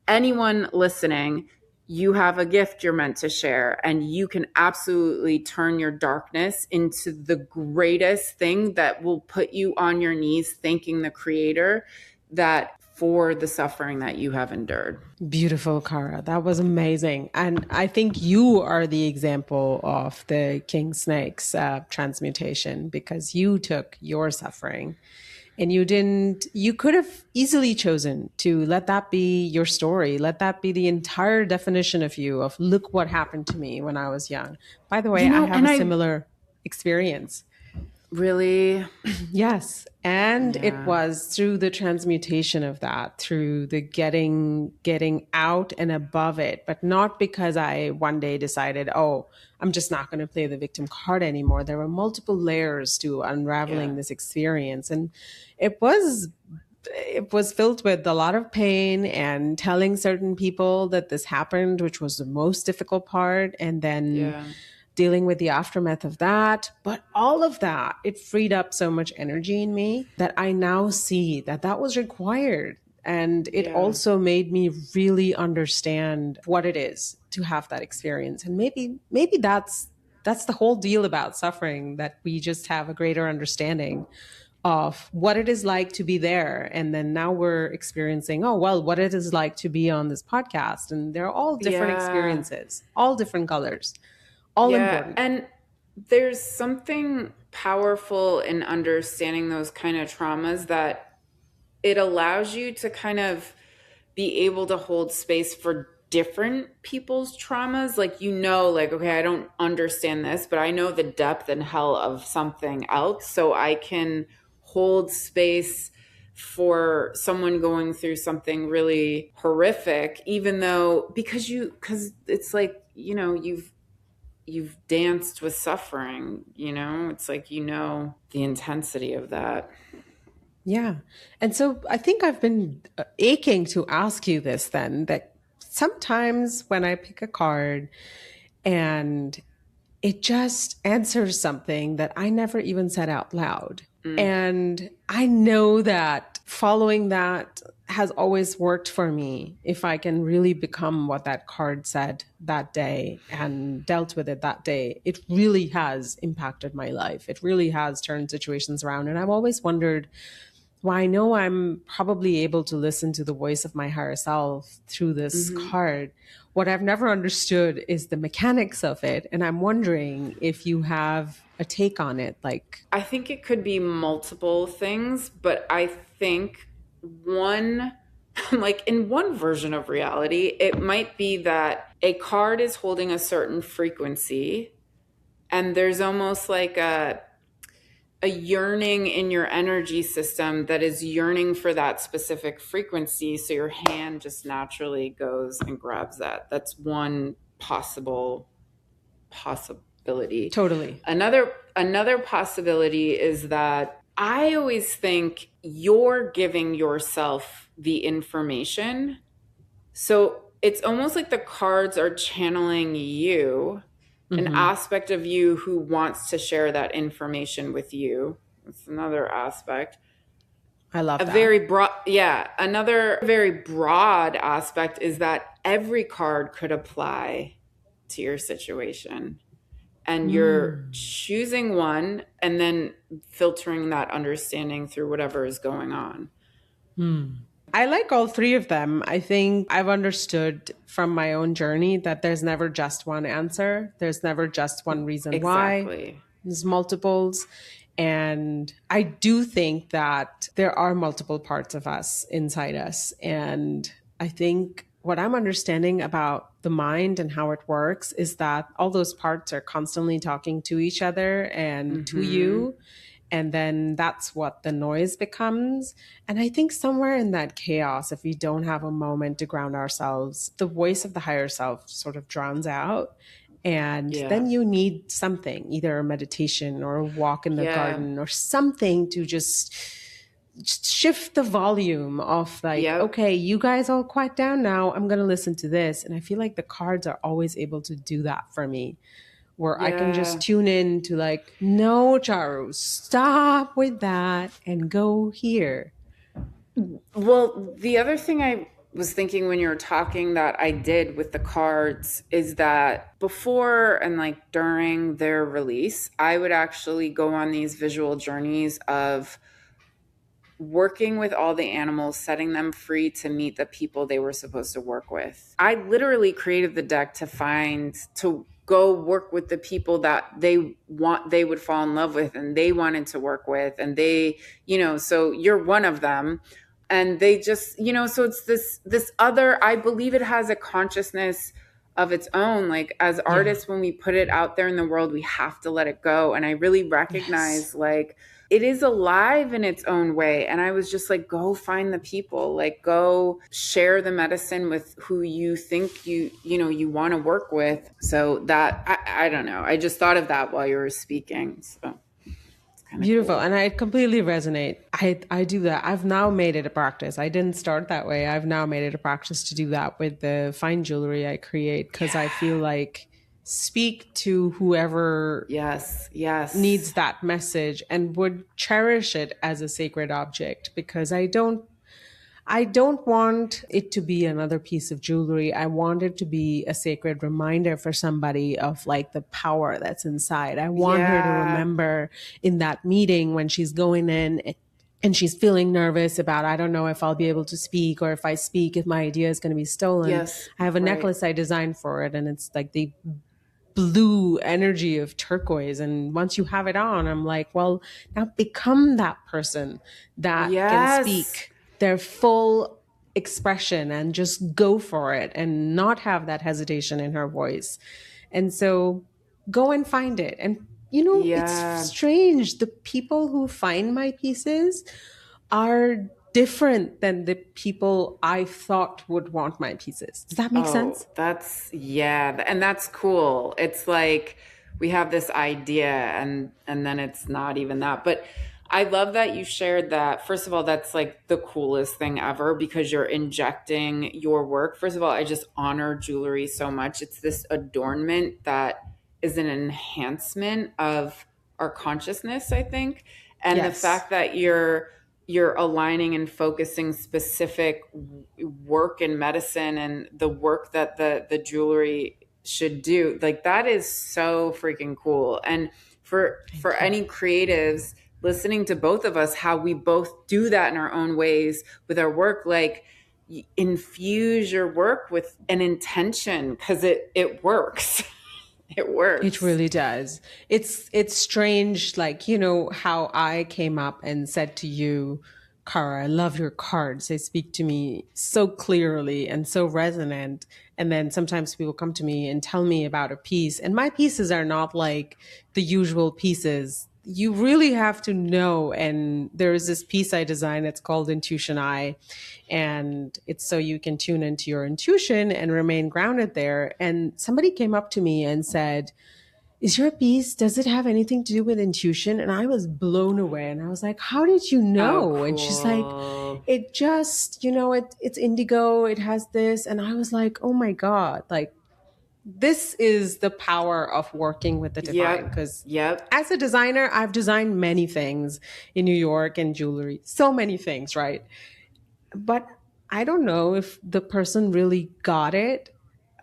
anyone listening, you have a gift you're meant to share, and you can absolutely turn your darkness into the greatest thing that will put you on your knees thanking the creator that for the suffering that you have endured. Beautiful, Cara. That was amazing. And I think you are the example of the king snake's transmutation, because you took your suffering and you could have easily chosen to let that be your story. Let that be the entire definition of you, of look what happened to me when I was young. By the way, I have a similar experience. Really? Yes. And it was through the transmutation of that, through the getting out and above it, but not because I one day decided, I'm just not going to play the victim card anymore. There were multiple layers to unraveling this experience. And it was filled with a lot of pain and telling certain people that this happened, which was the most difficult part. And then dealing with the aftermath of that. But all of that, it freed up so much energy in me that I now see that was required. And it also made me really understand what it is to have that experience. And maybe that's the whole deal about suffering, that we just have a greater understanding of what it is like to be there. And then now we're experiencing, what it is like to be on this podcast. And they're all different experiences, all different colors. All important. And there's something powerful in understanding those kind of traumas, that it allows you to kind of be able to hold space for different people's traumas. Like, okay, I don't understand this, but I know the depth and hell of something else. So I can hold space for someone going through something really horrific, even though, because it's like, you've danced with suffering, it's like, the intensity of that. Yeah. And so I think I've been aching to ask you this then, that sometimes when I pick a card and it just answers something that I never even said out loud. And I know that following that has always worked for me if I can really become what that card said that day and dealt with it that day. It really has impacted my life. It really has turned situations around. And I've always wondered, well, I know I'm probably able to listen to the voice of my higher self through this card. What I've never understood is the mechanics of it. And I'm wondering if you have a take on it. Like, I think it could be multiple things, but I think one, like in one version of reality, it might be that a card is holding a certain frequency, and there's almost like a yearning in your energy system that is yearning for that specific frequency. So your hand just naturally goes and grabs that. That's one possibility. totally. Another possibility is that I always think you're giving yourself the information. So it's almost like the cards are channeling you, an aspect of you who wants to share that information with you. That's another aspect. I love A that. very broad, yeah. Another very broad aspect is that every card could apply to your situation. And you're choosing one and then filtering that understanding through whatever is going on. I like all three of them. I think I've understood from my own journey that there's never just one answer. There's never just one reason why. Exactly. There's multiples. And I do think that there are multiple parts of us inside us. And I think what I'm understanding about the mind and how it works is that all those parts are constantly talking to each other and to you. And then that's what the noise becomes. And I think somewhere in that chaos, if we don't have a moment to ground ourselves, the voice of the higher self sort of drowns out. And then you need something, either a meditation or a walk in the garden or something to just shift the volume of like, okay, you guys all quiet down now. I'm going to listen to this. And I feel like the cards are always able to do that for me, where I can just tune in to like, no, Charu, stop with that and go here. Well, the other thing I was thinking when you were talking that I did with the cards is that before and like during their release, I would actually go on these visual journeys of working with all the animals, setting them free to meet the people they were supposed to work with. I literally created the deck to go work with the people that they would fall in love with and they wanted to work with. And they, so you're one of them. And they just, so it's this other, I believe it has a consciousness of its own. Like as artists, when we put it out there in the world, we have to let it go. And I really recognize like, it is alive in its own way. And I was just like, go find the people, like go share the medicine with who you think you want to work with. So that, I don't know. I just thought of that while you were speaking. So beautiful. Cool. And I completely resonate. I do that. I've now made it a practice. I didn't start that way. I've now made it a practice to do that with the fine jewelry I create, because I feel like speak to whoever needs that message and would cherish it as a sacred object, because I don't want it to be another piece of jewelry. I want it to be a sacred reminder for somebody of like the power that's inside. I want her to remember in that meeting when she's going in and she's feeling nervous about, I don't know if I'll be able to speak, or if I speak, if my idea is going to be stolen. I have a necklace I designed for it, and it's like the blue energy of turquoise. And once you have it on, I'm like, well, now become that person that can speak their full expression and just go for it and not have that hesitation in her voice. And so go and find it. And it's strange. The people who find my pieces are different than the people I thought would want my pieces. Does that make sense? And that's cool. It's like we have this idea and then it's not even that. But I love that you shared that. First of all, that's like the coolest thing ever, because you're injecting your work. First of all, I just honor jewelry so much. It's this adornment that is an enhancement of our consciousness, I think. And the fact that you're aligning and focusing specific work in medicine and the work that the jewelry should do, like that is so freaking cool. And for any creatives, listening to both of us, how we both do that in our own ways with our work. Like, infuse your work with an intention, because it works. It It works. really does. It's strange, like, how I came up and said to you, Cara, I love your cards. They speak to me so clearly and so resonant. And then sometimes people come to me and tell me about a piece, and my pieces are not like the usual pieces. You really have to know. And there's this piece I designed, it's called Intuition Eye. And it's so you can tune into your intuition and remain grounded there. And somebody came up to me and said, is your piece, does it have anything to do with intuition? And I was blown away. And I was like, how did you Oh, know? And she's like, cool. it just, it's indigo, it has this. And I was like, oh my God, like, this is the power of working with the divine. Yep. Because Yep. as a designer, I've designed many things in New York and jewelry, so many things, right? But I don't know if the person really got it.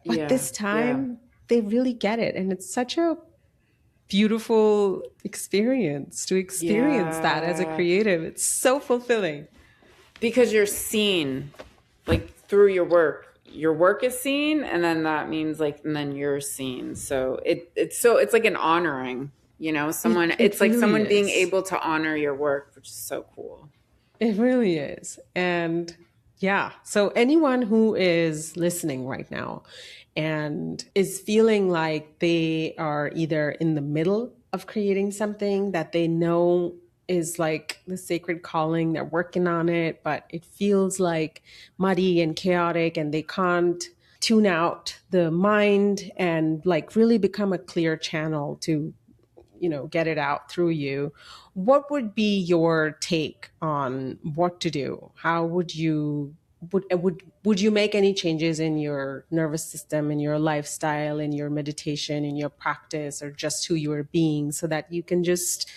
But Yeah. this Yeah. time, they really get it. And it's such a beautiful experience to experience that as a Yeah. creative. It's so fulfilling. Because you're seen, like, through your work. Your work is seen, and then that means, like, and then you're seen. So it's like an honoring, someone. It It's like really someone being is. able to honor your work, which is so cool. It really is. And yeah, so anyone who is listening right now and is feeling like they are either in the middle of creating something that they know is like the sacred calling, they're working on it, but it feels like muddy and chaotic and they can't tune out the mind and like really become a clear channel to get it out through you. What would be your take on what to do? How would you would you make any changes in your nervous system, in your lifestyle, in your meditation, in your practice, or just who you are being, so that you can just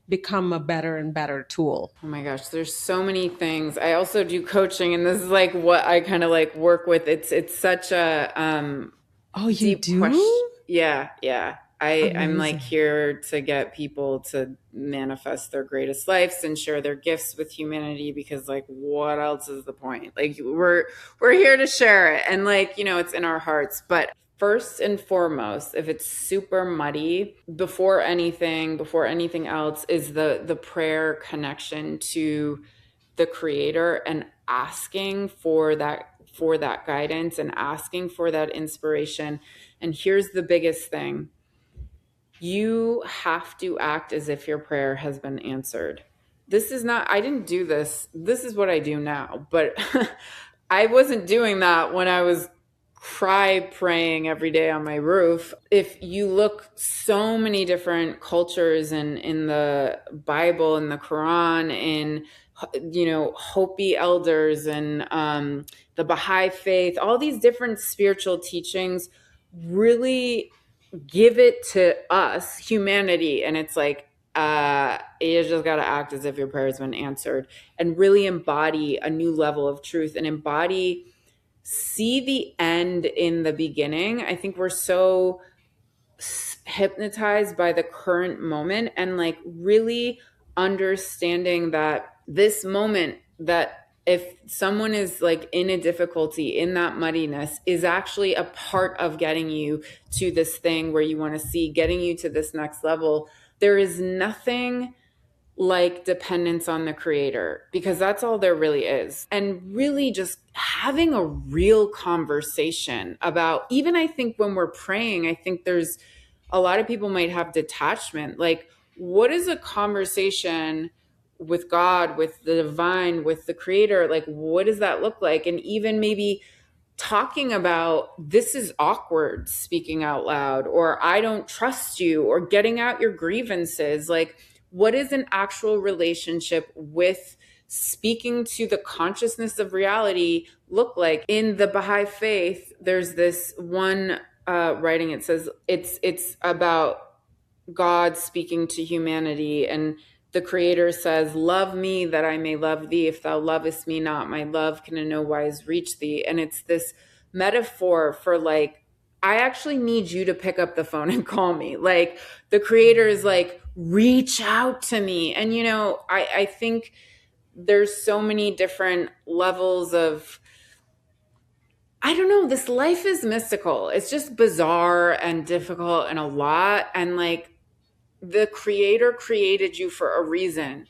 become a better and better tool? Oh my gosh, there's so many things. I also do coaching, and this is like what I kind of like work with. It's such a Oh, you deep question. do? Yeah, yeah. I'm like Amazing. here to get people to manifest their greatest lives and share their gifts with humanity, because, like, what else is the point? Like, we're here to share it, and, like, it's in our hearts. But first and foremost, if it's super muddy, before anything else, is the prayer connection to the creator, and asking for that guidance and asking for that inspiration. And here's the biggest thing: you have to act as if your prayer has been answered. This is not, I didn't do this. This is what I do now. But I wasn't doing that when I was cry praying every day on my roof. If you look, so many different cultures in the Bible, in the Quran, in Hopi elders, and the Baha'i faith, all these different spiritual teachings really give it to us, humanity, and it's like, you just got to act as if your prayer has been answered, and really embody a new level of truth, and see the end in the beginning. I think we're so hypnotized by the current moment, and like really understanding that this moment, that if someone is like in a difficulty, in that muddiness, is actually a part of getting you to this thing where you want to see, getting you to this next level. There is nothing like dependence on the creator, because that's all there really is. And really just having a real conversation about, even I think when we're praying, I think there's a lot of people might have detachment. Like, what is a conversation with God, with the divine, with the creator? Like, what does that look like? And even maybe talking about, this is awkward speaking out loud, or I don't trust you, or getting out your grievances. Like, what is an actual relationship with speaking to the consciousness of reality look like? In the Baha'i faith, there's this one writing. It says it's about God speaking to humanity, and the creator says, love me that I may love thee. If thou lovest me not, my love can in no wise reach thee. And it's this metaphor for, like, I actually need you to pick up the phone and call me. Like, the creator is like reach out to me. And, you know, I think there's so many different levels of, I don't know, this life is mystical. It's just bizarre and difficult and a lot. And like, the creator created you for a reason,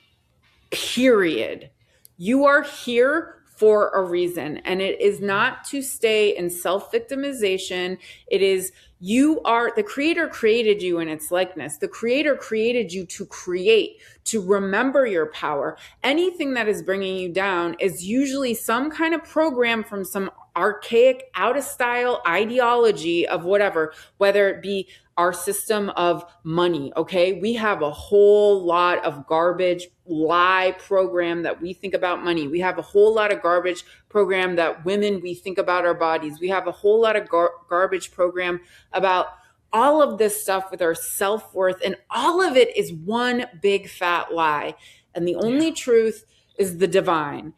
period. You are here for a reason, and it is not to stay in self-victimization. It is, you are, the creator created you in its likeness. The creator created you to create, to remember your power. Anything that is bringing you down is usually some kind of program from some archaic, out of style ideology of whatever, whether it be our system of money. Okay. We have a whole lot of garbage lie program that we think about money. We have a whole lot of garbage program that women, we think about our bodies. We have a whole lot of garbage program about all of this stuff with our self-worth. And all of it is one big fat lie. And the only truth is the divine.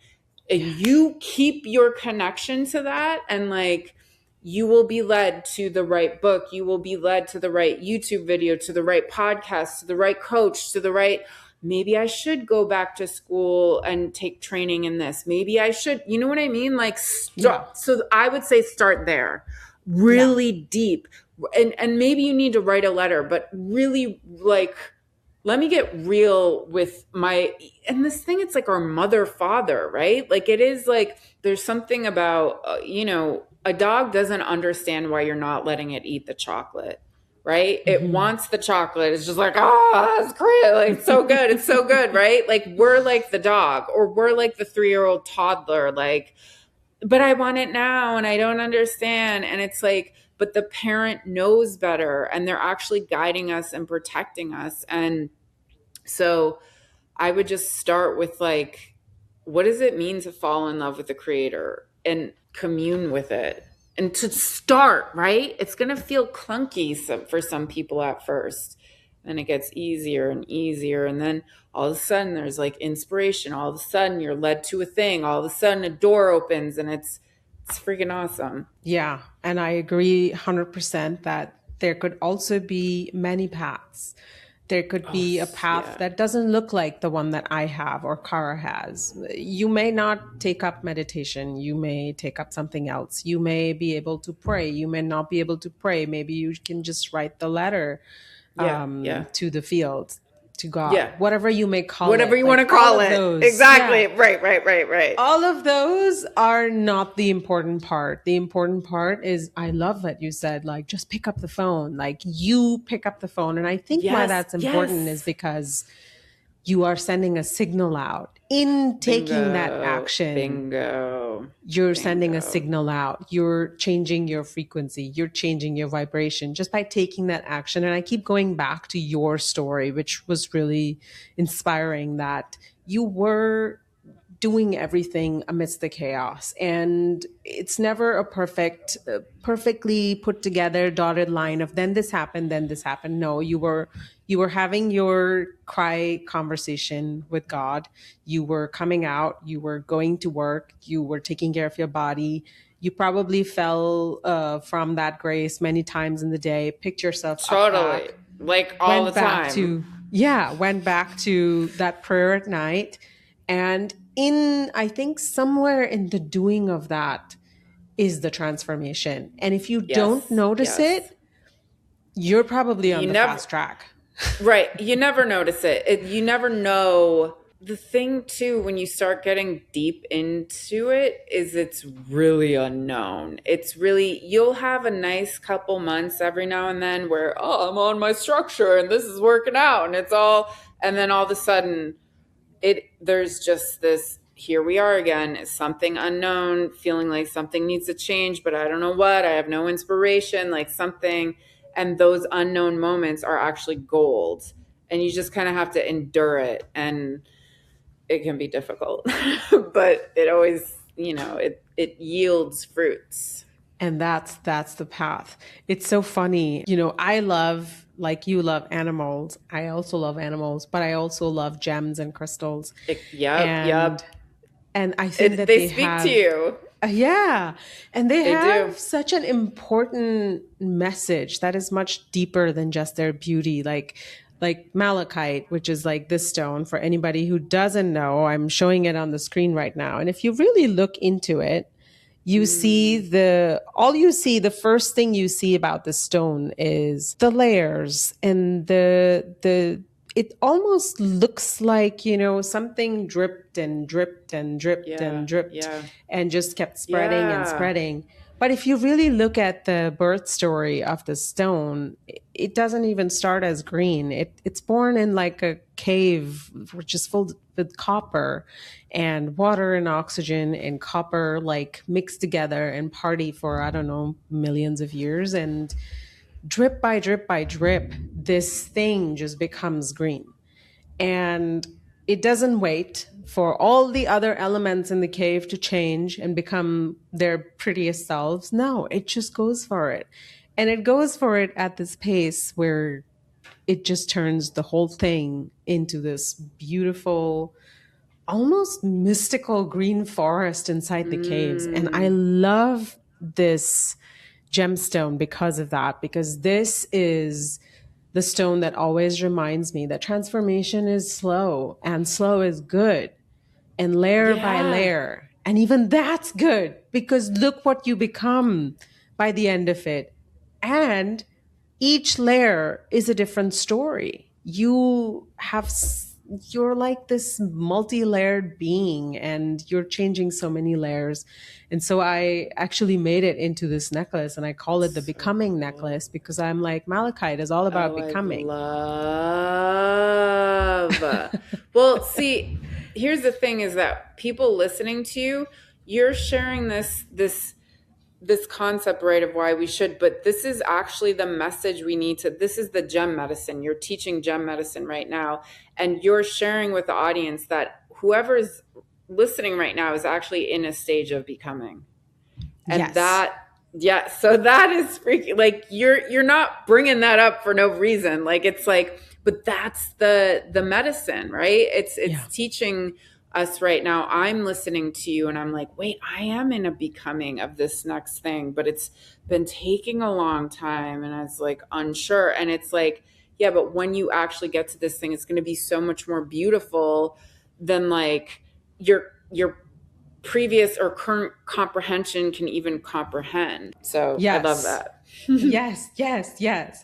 And you keep your connection to that, and like, you will be led to the right book. You will be led to the right YouTube video, to the right podcast, to the right coach, to the right, maybe I should go back to school and take training in this. Maybe I should, you know what I mean? Like, so I would say start there, really deep. And maybe you need to write a letter, but really, like, let me get real with my, and this thing, it's like our mother, father, right? Like, it is like, there's something about, you know, a dog doesn't understand why you're not letting it eat the chocolate, right? It wants the chocolate. It's just like, oh, that's great. Like, it's so good. It's so good, right? Like, we're like the dog, or we're like the 3-year-old toddler, like, but I want it now and I don't understand. And it's like, but the parent knows better, and they're actually guiding us and protecting us. And so I would just start with like, what does it mean to fall in love with the creator and commune with it? And to start, right? It's going to feel clunky for some people at first. Then it gets easier and easier. And then all of a sudden there's like inspiration. All of a sudden you're led to a thing. All of a sudden a door opens, and it's freaking awesome. Yeah. And I agree 100% that there could also be many paths. There could be a path that doesn't look like the one that I have or Cara has. You may not take up meditation. You may take up something else. You may be able to pray. You may not be able to pray. Maybe you can just write the letter to the field, to God, whatever you may call it. Whatever you want to call it. Exactly. Yeah. Right. All of those are not the important part. The important part is, I love that you said, like, just pick up the phone. Like, you pick up the phone. And I think why that's important is because you are sending a signal out. In taking that action, you're sending a signal out. You're changing your frequency. You're changing your vibration just by taking that action. And I keep going back to your story, which was really inspiring, that you were doing everything amidst the chaos. And it's never a perfectly put together dotted line of then this happened, then this happened. No, you were having your cry conversation with God. You were coming out, you were going to work, you were taking care of your body. You probably fell from that grace many times in the day, picked yourself up back, like all the time. Went back to that prayer at night. And I think somewhere in the doing of that is the transformation. And if you don't notice it, you're probably on the fast track. Right. You never notice it. You never know. The thing too, when you start getting deep into it, is it's really unknown. It's really, you'll have a nice couple months every now and then where, oh, I'm on my structure and this is working out and it's all, and then all of a sudden there's just this, here we are again, it's something unknown, feeling like something needs to change, but I don't know what, I have no inspiration, like something. And those unknown moments are actually gold. And you just kind of have to endure it. And it can be difficult, but it always, it yields fruits. And that's the path. It's so funny. I love, like you love animals. I also love animals, but I also love gems and crystals. Yep. And I think that they speak to you. Yeah. And they have such an important message that is much deeper than just their beauty. Like like malachite, which is like this stone. For anybody who doesn't know, I'm showing it on the screen right now. And if you really look into it, you see the first thing you see about the stone is the layers and the it almost looks like, something dripped and dripped and dripped and dripped and just kept spreading and spreading. But if you really look at the birth story of the stone, it doesn't even start as green. It's born in like a cave, which is filled with copper and water and oxygen and copper like mixed together and party for, I don't know, millions of years. And drip by drip by drip, this thing just becomes green. And it doesn't wait for all the other elements in the cave to change and become their prettiest selves. No, it just goes for it. And it goes for it at this pace where it just turns the whole thing into this beautiful, almost mystical green forest inside the caves. And I love this gemstone because of that, because this is the stone that always reminds me that transformation is slow and slow is good, and layer by layer. And even that's good, because look what you become by the end of it. And each layer is a different story. You're like this multi-layered being, and you're changing so many layers. And so I actually made it into this necklace, and I call it the Becoming necklace, because I'm like, malachite is all about becoming. I love. Well, see, here's the thing is that people listening to you, you're sharing this concept, right, of why we should, but this is actually the message we need to, this is the gem medicine. You're teaching gem medicine right now, and you're sharing with the audience that whoever's listening right now is actually in a stage of becoming. And so that is freaking, like, you're not bringing that up for no reason. Like, it's like, but that's the medicine, right? It's teaching us right now. I'm listening to you and I'm like, wait, I am in a becoming of this next thing, but it's been taking a long time and I was like unsure. And it's like, yeah, but when you actually get to this thing, it's going to be so much more beautiful than like your previous or current comprehension can even comprehend. So I love that. Yes.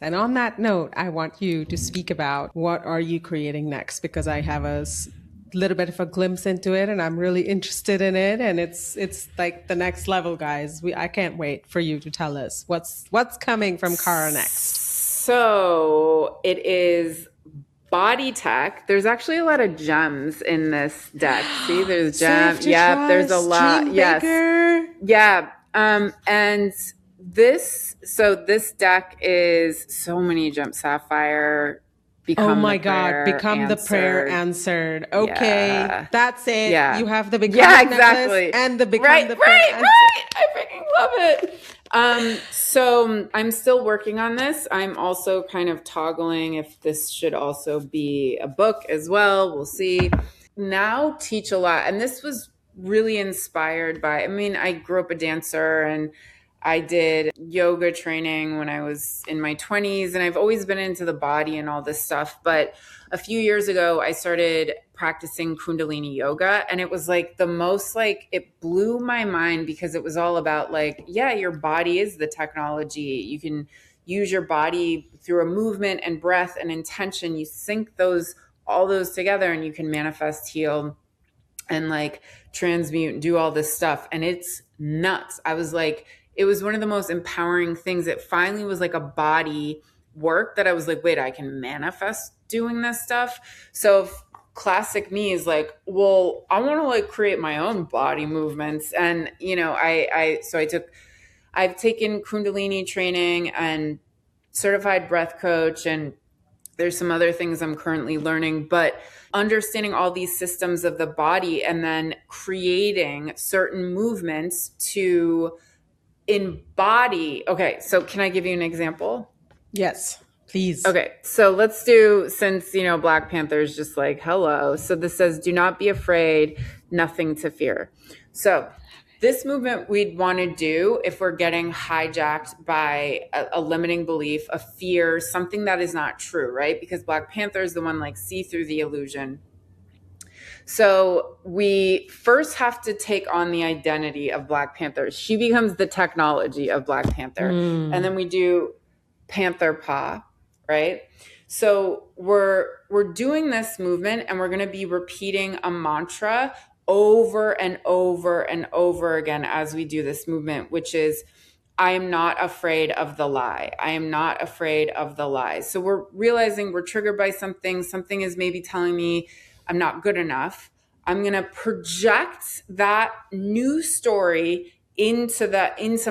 And on that note, I want you to speak about what are you creating next, because I have a little bit of a glimpse into it and I'm really interested in it, and it's like the next level, guys. I can't wait for you to tell us what's coming from Cara next. So it is body tech. There's actually a lot of gems in this deck. See, there's gems. Yeah, there's a lot. Yes. Yeah. And this deck is so many gems. Sapphire. Become the prayer answered. Okay, that's it. Yeah. You have the Become necklace and the Become the prayer answered. Right. I freaking love it. So I'm still working on this. I'm also kind of toggling if this should also be a book as well. We'll see. Now teach a lot. And this was really inspired by, I grew up a dancer and I did yoga training when I was in my 20s, and I've always been into the body and all this stuff. But a few years ago, I started practicing Kundalini yoga, and it was like the most, like, it blew my mind, because it was all about like, yeah, your body is the technology. You can use your body through a movement and breath and intention. You sync all those together, and you can manifest, heal, and like transmute and do all this stuff. And it's nuts. I was like, it was one of the most empowering things. It finally was like a body work that I was like, wait, I can manifest doing this stuff. So classic me is like, well, I want to like create my own body movements. And, I've taken Kundalini training and certified breath coach, and there's some other things I'm currently learning, but understanding all these systems of the body and then creating certain movements to embody. Okay, so can I give you an example? Yes, please. Okay, so let's do, since, Black Panther is just like, hello. So this says, do not be afraid, nothing to fear. So This movement we'd want to do if we're getting hijacked by a limiting belief, a fear, something that is not true, right? Because Black Panther is the one like see through the illusion. So we first have to take on the identity of Black Panther. She becomes the technology of Black Panther. And then we do Panther Paw, right? So we're doing this movement and we're going to be repeating a mantra over and over and over again as we do this movement, which is, I am not afraid of the lie. I am not afraid of the lie. So we're realizing we're triggered by something. Something is maybe telling me I'm not good enough. I'm going to project that new story into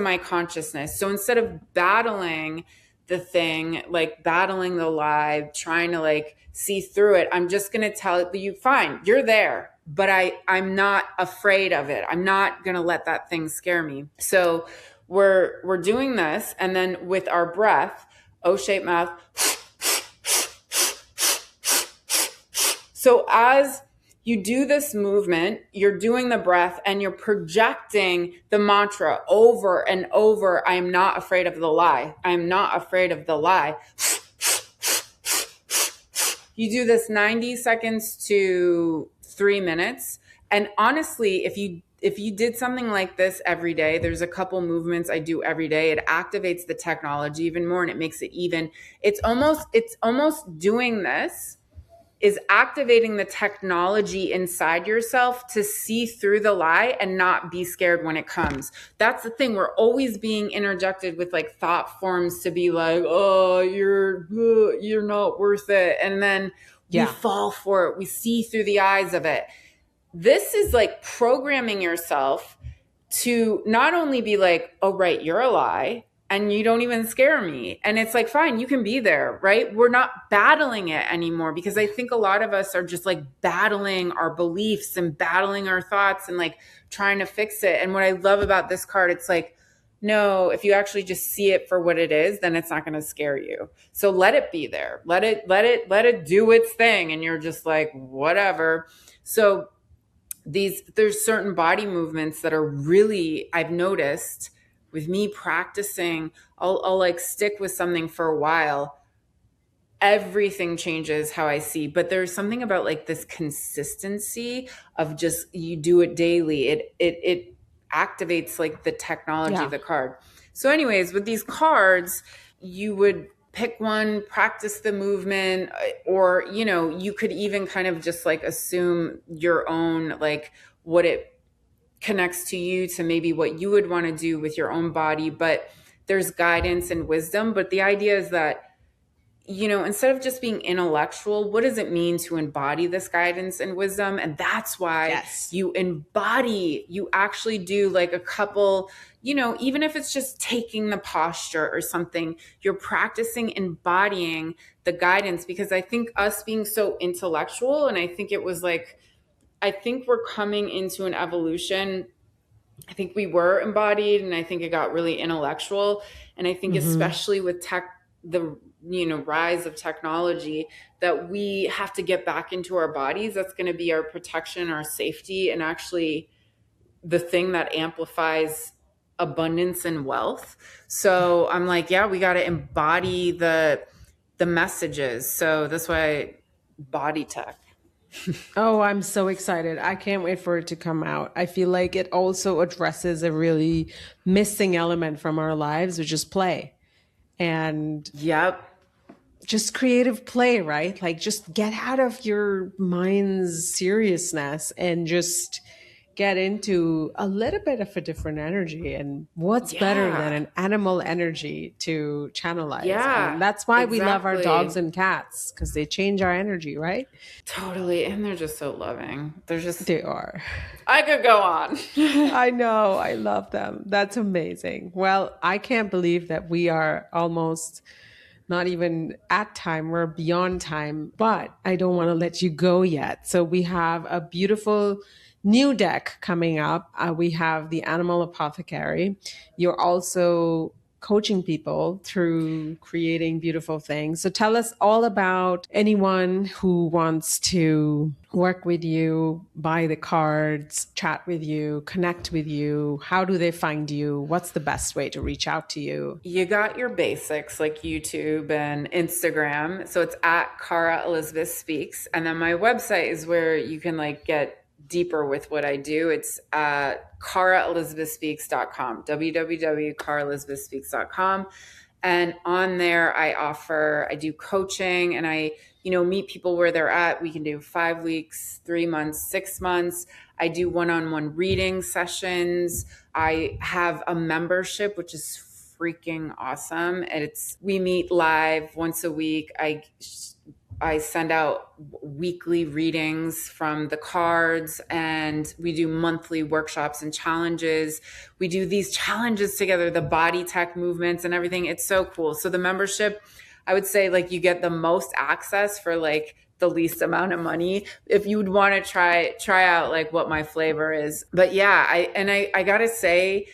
my consciousness. So instead of battling the thing, like battling the lie, trying to like see through it, I'm just going to tell you, fine, you're there, but I'm not afraid of it. I'm not going to let that thing scare me. So we're doing this, and then with our breath, O-shaped mouth. So as you do this movement, you're doing the breath and you're projecting the mantra over and over. I am not afraid of the lie. I am not afraid of the lie. You do this 90 seconds to 3 minutes. And honestly, if you did something like this every day, there's a couple movements I do every day. It activates the technology even more and it makes it even. It's almost doing this is activating the technology inside yourself to see through the lie and not be scared when it comes. That's the thing. We're always being interjected with like thought forms to be like, oh, you're not worth it. And then we fall for it. We see through the eyes of it. This is like programming yourself to not only be like, oh, right, you're a lie, and you don't even scare me. And it's like, fine, you can be there, right? We're not battling it anymore, because I think a lot of us are just like battling our beliefs and battling our thoughts and like trying to fix it. And what I love about this card, it's like, no, if you actually just see it for what it is, then it's not going to scare you. So let it be there. Let it do its thing. And you're just like, whatever. So there's certain body movements that are really, I've noticed with me practicing, I'll like stick with something for a while. Everything changes how I see, but there's something about like this consistency of just, you do it daily. It activates like the technology of the card. So anyways, with these cards, you would pick one, practice the movement, or, you could even kind of just like assume your own, like what it connects to you, to maybe what you would want to do with your own body. But there's guidance and wisdom. But the idea is that, instead of just being intellectual, what does it mean to embody this guidance and wisdom? And that's why you embody, you actually do like a couple, even if it's just taking the posture or something, you're practicing embodying the guidance. Because I think us being so intellectual, and I think it was like, I think we're coming into an evolution. I think we were embodied, and I think it got really intellectual. And I think especially with the rise of technology, that we have to get back into our bodies. That's going to be our protection, our safety, and actually the thing that amplifies abundance and wealth. So I'm like, yeah, we got to embody the messages. So that's why body tech. Oh, I'm so excited. I can't wait for it to come out. I feel like it also addresses a really missing element from our lives, which is play. And just creative play, right? Like just get out of your mind's seriousness and just get into a little bit of a different energy. And what's better than an animal energy to channelize? And that's why we love our dogs and cats, because they change our energy, right? Totally. And they're just so loving. They are. I could go on. I know. I love them. That's amazing. Well, I can't believe that we are almost not even at time, we're beyond time, but I don't want to let you go yet. So we have a beautiful new deck coming up. We have the Animal Apothecary. You're also coaching people through creating beautiful things. So tell us all about anyone who wants to work with you, buy the cards, chat with you, connect with you. How do they find you? What's the best way to reach out to you? You got your basics like YouTube and Instagram. So it's at Cara Elizabeth Speaks. And then my website is where you can like get deeper with what I do. It's caraelizabethspeaks.com, www.caraelizabethspeaks.com. And on there, I do coaching, and I, meet people where they're at. We can do 5 weeks, 3 months, 6 months. I do one-on-one reading sessions. I have a membership, which is freaking awesome. And we meet live once a week. I send out weekly readings from the cards, and we do monthly workshops and challenges. We do these challenges together, the body tech movements and everything. It's so cool. So the membership, I would say like you get the most access for like the least amount of money if you would want to try out like what my flavor is. But yeah, I gotta say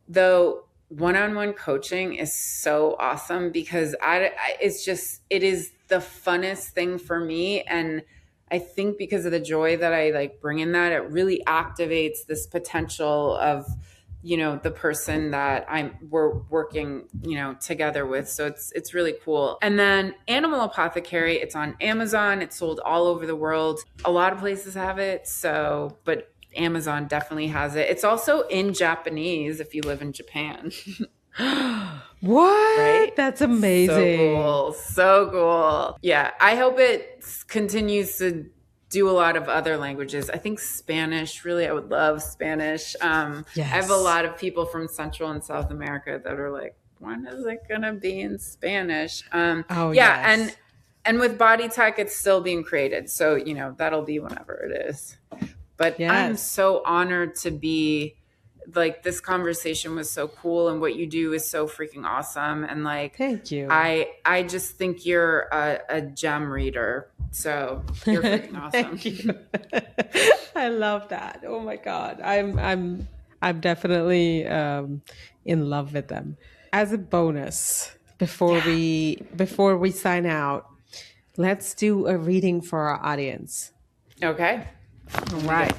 though, one-on-one coaching is so awesome because it is the funnest thing for me. And I think because of the joy that I like bring in that, it really activates this potential of, the person that we're working, together with. So it's really cool. And then Animal Apothecary, it's on Amazon. It's sold all over the world. A lot of places have it. So, but Amazon definitely has it. It's also in Japanese if you live in Japan. What? Right? That's amazing. So cool. Yeah. I hope it continues to do a lot of other languages. I think Spanish, really, I would love Spanish. Yes. I have a lot of people from Central and South America that are like, when is it going to be in Spanish? Yes. And with body tech, it's still being created. So, that'll be whenever it is. But yes. I'm so honored to be like, this conversation was so cool, and what you do is so freaking awesome. And like, thank you. I just think you're a gem reader. So you're freaking awesome. Thank you. I love that. Oh my God. I'm definitely in love with them. As a bonus, before we sign out, let's do a reading for our audience. Okay. All right.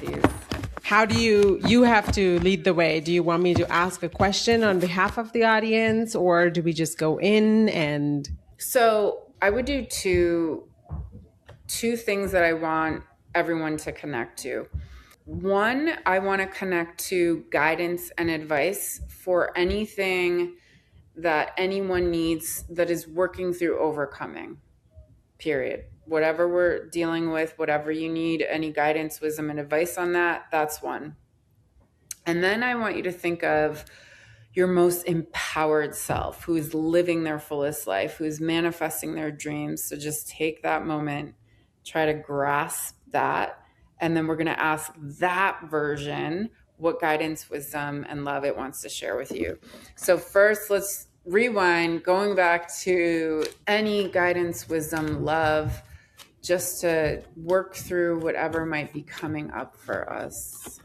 How do you have to lead the way? Do you want me to ask a question on behalf of the audience, or do we just go in and? So I would do two things that I want everyone to connect to. One, I want to connect to guidance and advice for anything that anyone needs that is working through overcoming, period. Whatever we're dealing with, whatever you need, any guidance, wisdom, and advice on that, that's one. And then I want you to think of your most empowered self, who is living their fullest life, who is manifesting their dreams. So just take that moment, try to grasp that. And then we're going to ask that version what guidance, wisdom, and love it wants to share with you. So first, let's rewind, going back to any guidance, wisdom, love, just to work through whatever might be coming up for us.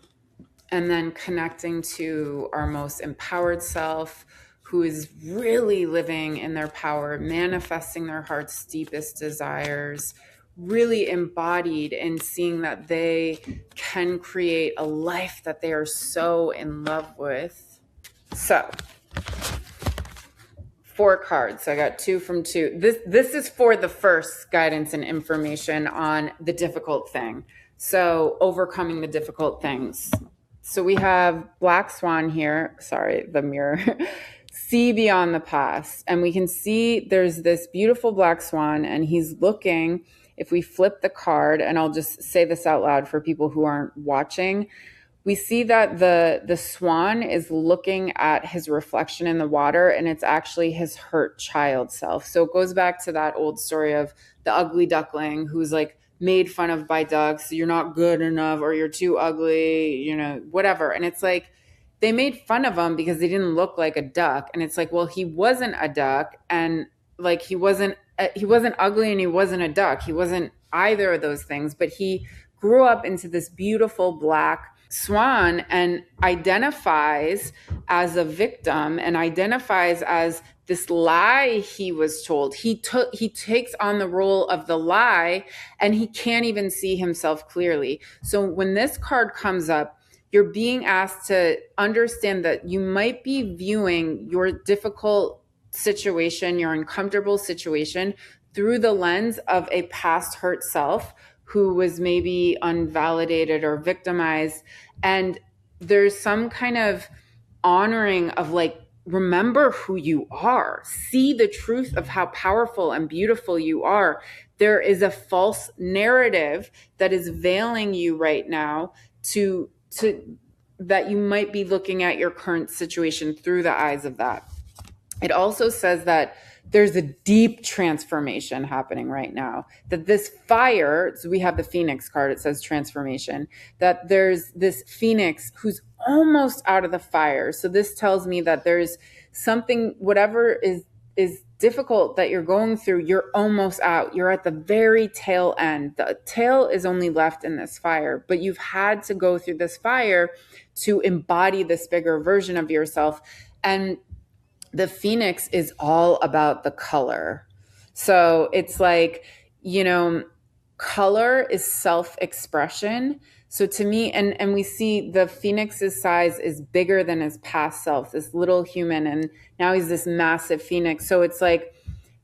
And then connecting to our most empowered self, who is really living in their power, manifesting their heart's deepest desires, really embodied in seeing that they can create a life that they are so in love with. So 4 cards. So I got 2 from 2. This is for the first guidance and information on the difficult thing. So overcoming the difficult things. So we have Black Swan here. Sorry, the mirror. See beyond the past. And we can see there's this beautiful black swan, and he's looking. If we flip the card, and I'll just say this out loud for people who aren't watching, we see that the swan is looking at his reflection in the water, and it's actually his hurt child self. So it goes back to that old story of the ugly duckling who's like made fun of by ducks. You're not good enough, or you're too ugly, whatever. And it's like, they made fun of him because he didn't look like a duck. And it's like, well, he wasn't a duck, and like he wasn't ugly, and he wasn't a duck. He wasn't either of those things, but he grew up into this beautiful black swan and identifies as a victim and identifies as this lie he was told. He takes on the role of the lie, and he can't even see himself clearly. So when this card comes up, you're being asked to understand that you might be viewing your difficult situation, your uncomfortable situation, through the lens of a past hurt self who was maybe unvalidated or victimized. And there's some kind of honoring of like, remember who you are, see the truth of how powerful and beautiful you are. There is a false narrative that is veiling you right now to that you might be looking at your current situation through the eyes of that. It also says that there's a deep transformation happening right now, that this fire, so we have the Phoenix card, it says transformation, that there's this Phoenix who's almost out of the fire. So this tells me that there's something, whatever is difficult that you're going through, you're almost out. You're at the very tail end. The tail is only left in this fire, but you've had to go through this fire to embody this bigger version of yourself. And the Phoenix is all about the color. So it's like, color is self-expression. So to me, and we see the Phoenix's size is bigger than his past self, this little human, and now he's this massive Phoenix. So it's like,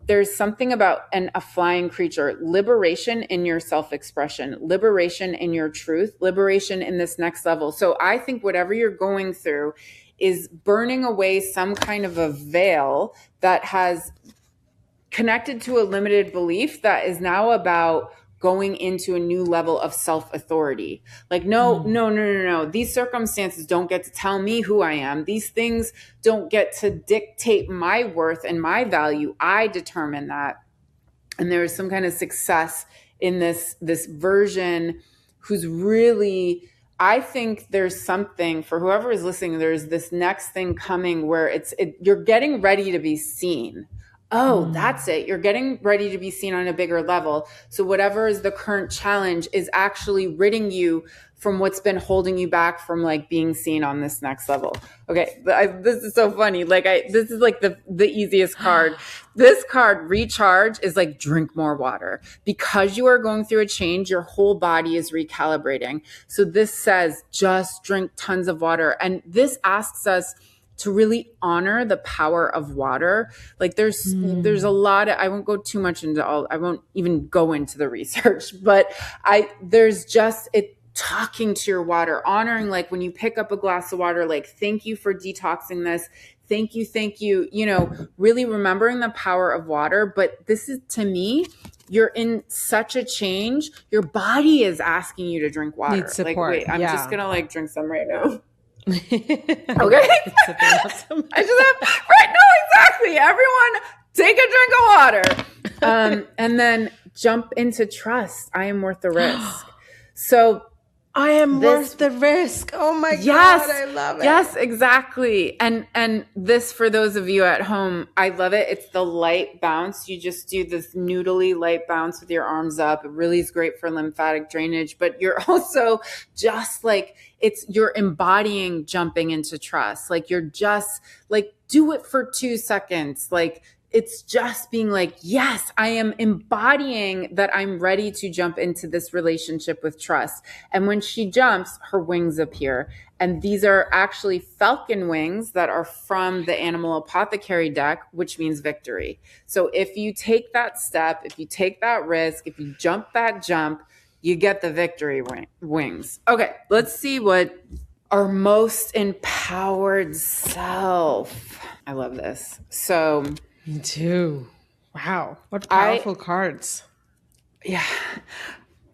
there's something about a flying creature, liberation in your self-expression, liberation in your truth, liberation in this next level. So I think whatever you're going through is burning away some kind of a veil that has connected to a limited belief that is now about going into a new level of self-authority. Like, no. These circumstances don't get to tell me who I am. These things don't get to dictate my worth and my value. I determine that. And there is some kind of success in this version who's really, I think there's something for whoever is listening, there's this next thing coming where you're getting ready to be seen. Oh, that's it. You're getting ready to be seen on a bigger level. So whatever is the current challenge is actually ridding you from what's been holding you back from like being seen on this next level. Okay. This is so funny. This is like the easiest card. This card, recharge, is like drink more water. Because you are going through a change, your whole body is recalibrating. So this says just drink tons of water. And this asks us to really honor the power of water. Like there's a lot of, I won't go too much into I won't even go into the research, but there's just it talking to your water, honoring, like when you pick up a glass of water, like, thank you for detoxing this. Thank you, really remembering the power of water. But this is, to me, you're in such a change. Your body is asking you to drink water. Need support. Like, wait, I'm just going to drink some right now. Okay. Awesome. I just have, right? No, exactly. Everyone take a drink of water. And then jump into trust. I am worth the risk. So I am worth the risk. Oh my yes, God. I love it. Yes, exactly. And this, for those of you at home, I love it. It's the light bounce. You just do this noodly light bounce with your arms up. It really is great for lymphatic drainage, but you're also just like, you're embodying jumping into trust. Like you're just like, do it for 2 seconds. Like, it's just being like, yes, I am embodying that I'm ready to jump into this relationship with trust. And when she jumps, her wings appear. And these are actually falcon wings that are from the Animal Apothecary deck, which means victory. So if you take that step, if you take that risk, if you jump that jump, you get the victory wings. Okay, let's see what our most empowered self. I love this. So... Me too. Wow. What powerful cards. Yeah.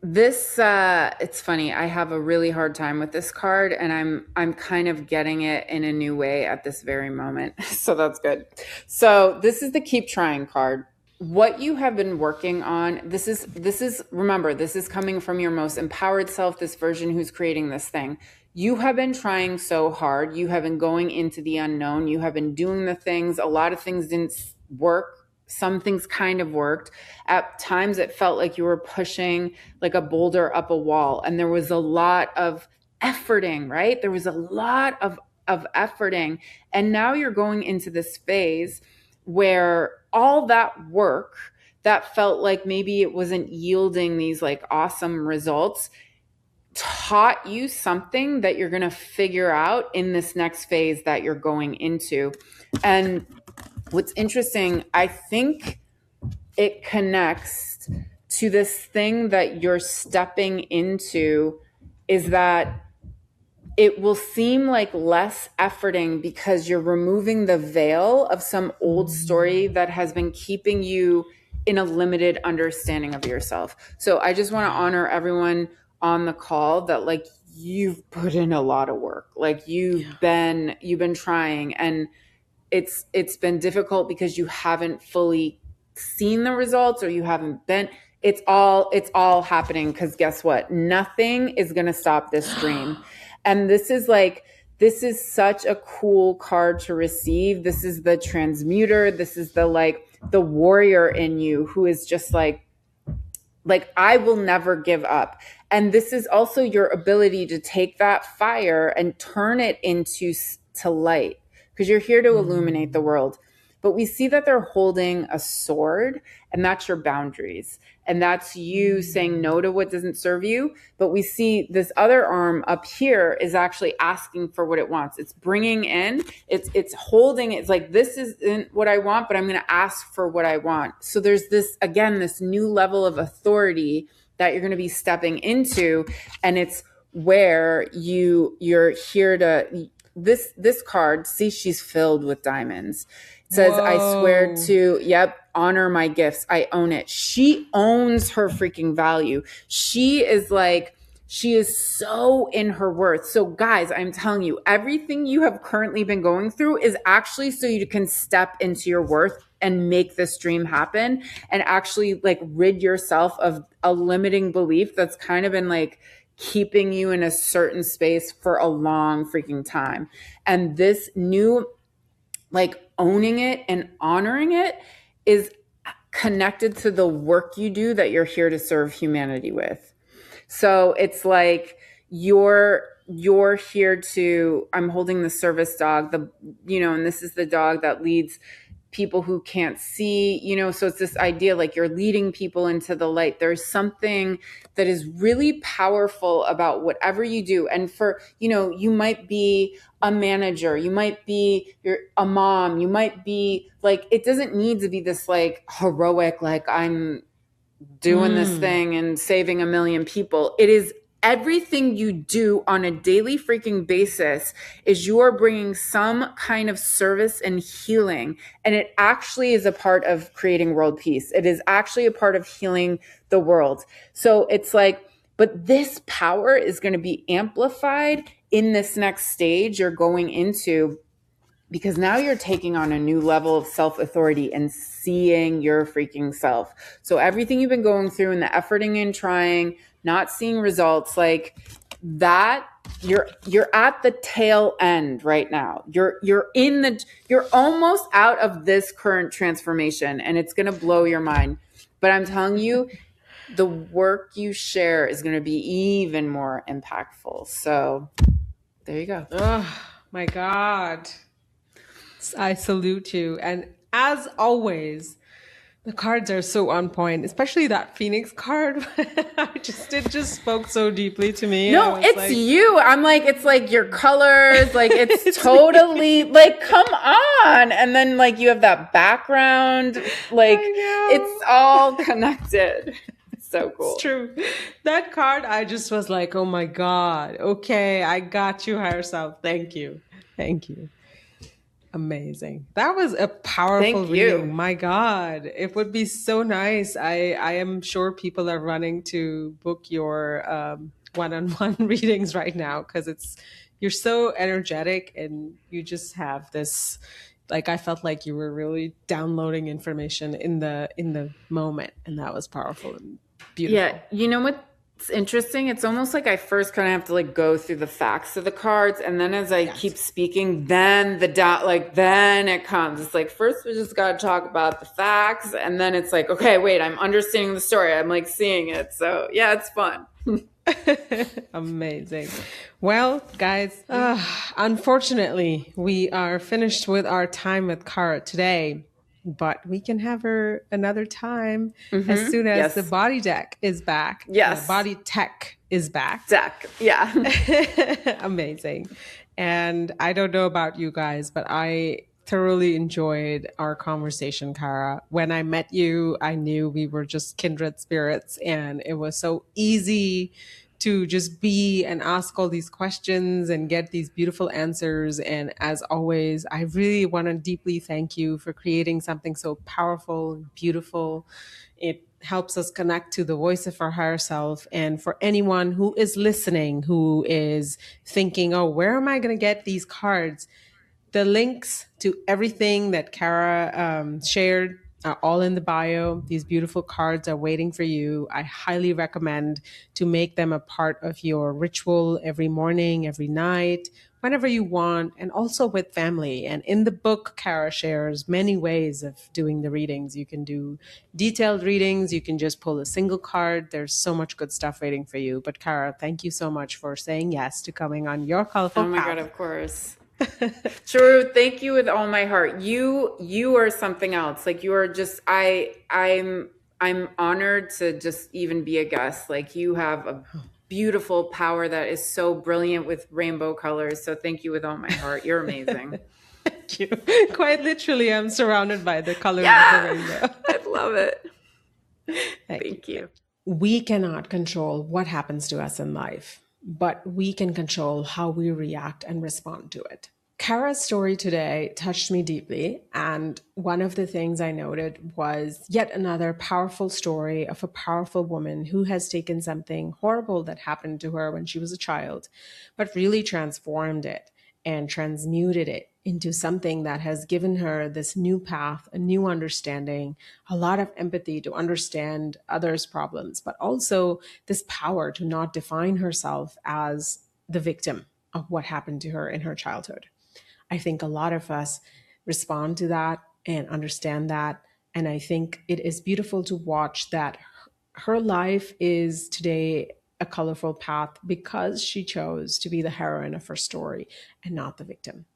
This, it's funny. I have a really hard time with this card, and I'm kind of getting it in a new way at this very moment. So that's good. So this is the Keep Trying card. What you have been working on, this is, remember, this is coming from your most empowered self, this version who's creating this thing. You have been trying so hard. You have been going into the unknown. You have been doing the things. A lot of things didn't work. Some things kind of worked. At times it felt like you were pushing like a boulder up a wall, and there was a lot of efforting, right? There was a lot of efforting. And now you're going into this phase where all that work that felt like maybe it wasn't yielding these like awesome results taught you something that you're going to figure out in this next phase that you're going into. And what's interesting, I think it connects to this thing that you're stepping into, is that it will seem like less efforting because you're removing the veil of some old story that has been keeping you in a limited understanding of yourself. So I just want to honor everyone on the call that like you've put in a lot of work. Like you've been trying, and it's been difficult because you haven't fully seen the results, or you haven't been, it's all happening because guess what? Nothing is going to stop this dream. And this is such a cool card to receive. This is the transmuter. This is the warrior in you who is just like, I will never give up. And this is also your ability to take that fire and turn it into to light, because you're here to illuminate the world. But we see that they're holding a sword, and that's your boundaries. And that's you saying no to what doesn't serve you. But we see this other arm up here is actually asking for what it wants. It's bringing in, it's holding, it's like, this isn't what I want, but I'm going to ask for what I want. So there's this, again, this new level of authority that you're going to be stepping into. And it's where you're here to, this card, see, she's filled with diamonds. It says, whoa. I swear to, honor my gifts. I own it. She owns her freaking value. She is so in her worth. So guys, I'm telling you, everything you have currently been going through is actually so you can step into your worth and make this dream happen, and actually like rid yourself of a limiting belief that's kind of been like keeping you in a certain space for a long freaking time. And this new, like, owning it and honoring it is connected to the work you do that you're here to serve humanity with. So it's like you're here to, I'm holding the service dog, and this is the dog that leads people who can't see, so it's this idea like you're leading people into the light. There's something that is really powerful about whatever you do. And for, you might be a manager, you might be a mom, you might be like, it doesn't need to be this like heroic, like I'm doing this thing and saving a million people. It is everything you do on a daily freaking basis is you are bringing some kind of service and healing. And it actually is a part of creating world peace. It is actually a part of healing the world. So it's like, but this power is going to be amplified in this next stage you're going into, because now you're taking on a new level of self-authority and seeing your freaking self. So everything you've been going through and the efforting and trying, not seeing results, like that, you're at the tail end right now. You're almost out of this current transformation, and it's going to blow your mind. But I'm telling you, the work you share is going to be even more impactful. So there you go. Oh my God. I salute you. And as always, the cards are so on point, especially that Phoenix card. It just spoke so deeply to me. No, it's like, you. I'm like, it's like your colors, like it's totally like, come on. And then like you have that background, like it's all connected. So cool. It's true. That card, I just was like, oh my God. Okay, I got you, higher self. Thank you. Thank you. Amazing. That was a powerful reading. My God, it would be so nice. I am sure people are running to book your one-on-one readings right now, because you're so energetic and you just have this, like, I felt like you were really downloading information in the moment, and that was powerful and beautiful. Yeah, you know what? It's interesting. It's almost like I first kind of have to like go through the facts of the cards, and then as I keep speaking, then then it comes. It's like first we just got to talk about the facts, and then it's like, okay, wait, I'm understanding the story. I'm like seeing it. So yeah, it's fun. Amazing. Well, guys, unfortunately, we are finished with our time with Cara today, but we can have her another time as soon as the Yes. body deck is back. Yes. Body tech is back. Zach. Yeah. Amazing. And I don't know about you guys, but I thoroughly enjoyed our conversation, Cara. When I met you, I knew we were just kindred spirits, and it was so easy to just be and ask all these questions and get these beautiful answers. And as always, I really want to deeply thank you for creating something so powerful and beautiful. It helps us connect to the voice of our higher self. And for anyone who is listening, who is thinking, oh, where am I going to get these cards? The links to everything that Cara shared are all in the bio. These beautiful cards are waiting for you. I highly recommend to make them a part of your ritual every morning, every night, whenever you want, and also with family. And in the book, Cara shares many ways of doing the readings. You can do detailed readings. You can just pull a single card. There's so much good stuff waiting for you. But Cara, thank you so much for saying yes to coming on Your Colorful Oh my God, Path. of course. Charu, thank you with all my heart. You are something else. Like you are just I'm honored to just even be a guest. Like you have a beautiful power that is so brilliant with rainbow colors. So thank you with all my heart. You're amazing. Thank you. Quite literally, I'm surrounded by the colors Yeah, of the rainbow. I love it. Thank Thank you. We cannot control what happens to us in life, but we can control how we react and respond to it. Cara's story today touched me deeply, and one of the things I noted was yet another powerful story of a powerful woman who has taken something horrible that happened to her when she was a child, but really transformed it and transmuted it into something that has given her this new path, a new understanding, a lot of empathy to understand others' problems, but also this power to not define herself as the victim of what happened to her in her childhood. I think a lot of us respond to that and understand that. And I think it is beautiful to watch that her life is today a colorful path because she chose to be the heroine of her story and not the victim.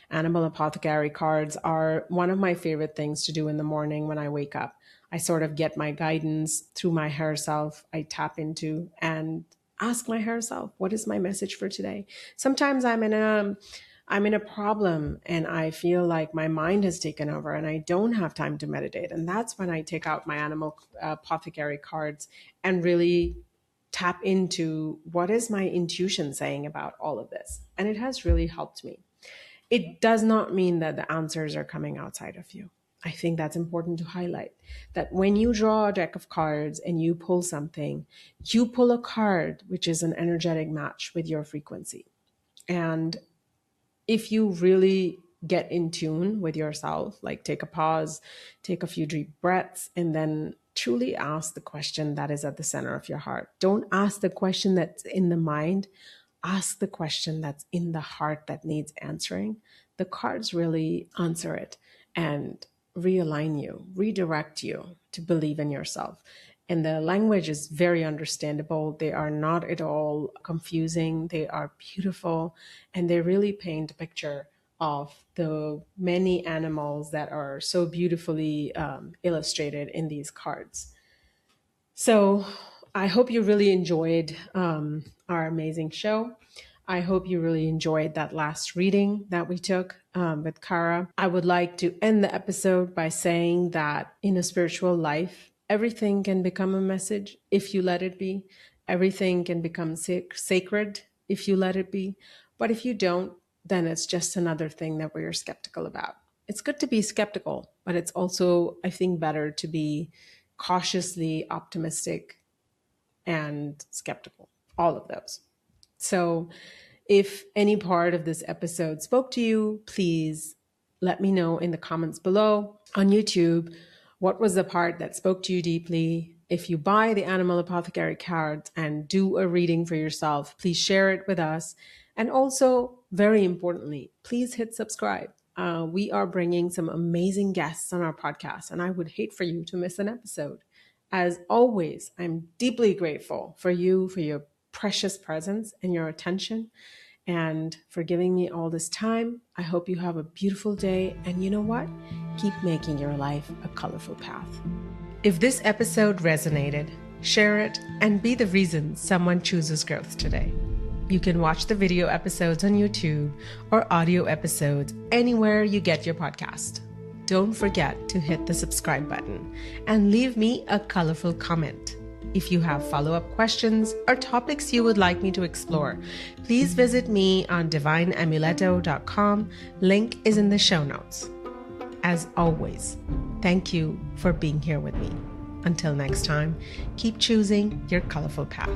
Animal Apothecary cards are one of my favorite things to do in the morning when I wake up. I sort of get my guidance through my higher self. I tap into and ask my higher self, what is my message for today? Sometimes I'm in a problem and I feel like my mind has taken over and I don't have time to meditate. And that's when I take out my Animal Apothecary cards and really tap into what is my intuition saying about all of this. And it has really helped me. It does not mean that the answers are coming outside of you. I think that's important to highlight that when you draw a deck of cards and you pull something, you pull a card which is an energetic match with your frequency. And if you really get in tune with yourself, like take a pause, take a few deep breaths, and then truly ask the question that is at the center of your heart. Don't ask the question that's in the mind, ask the question that's in the heart that needs answering. The cards really answer it and realign you, redirect you to believe in yourself. And the language is very understandable. They are not at all confusing. They are beautiful. And they really paint a picture of the many animals that are so beautifully illustrated in these cards. So I hope you really enjoyed our amazing show. I hope you really enjoyed that last reading that we took with Cara. I would like to end the episode by saying that in a spiritual life, everything can become a message if you let it be. Everything can become sacred if you let it be. But if you don't, then it's just another thing that we're skeptical about. It's good to be skeptical, but it's also, I think, better to be cautiously optimistic and skeptical, all of those. So if any part of this episode spoke to you, please let me know in the comments below on YouTube. What was the part that spoke to you deeply? If you buy the Animal Apothecary cards and do a reading for yourself, please share it with us. And also, very importantly, please hit subscribe. We are bringing some amazing guests on our podcast, and I would hate for you to miss an episode. As always, I'm deeply grateful for you, for your precious presence and your attention and for giving me all this time. I hope you have a beautiful day. And you know what? Keep making your life a colorful path. If this episode resonated, share it and be the reason someone chooses growth today. You can watch the video episodes on YouTube or audio episodes anywhere you get your podcast. Don't forget to hit the subscribe button and leave me a colorful comment. If you have follow-up questions or topics you would like me to explore, please visit me on divineamuleto.com. Link is in the show notes. As always, thank you for being here with me. Until next time, keep choosing your colorful path.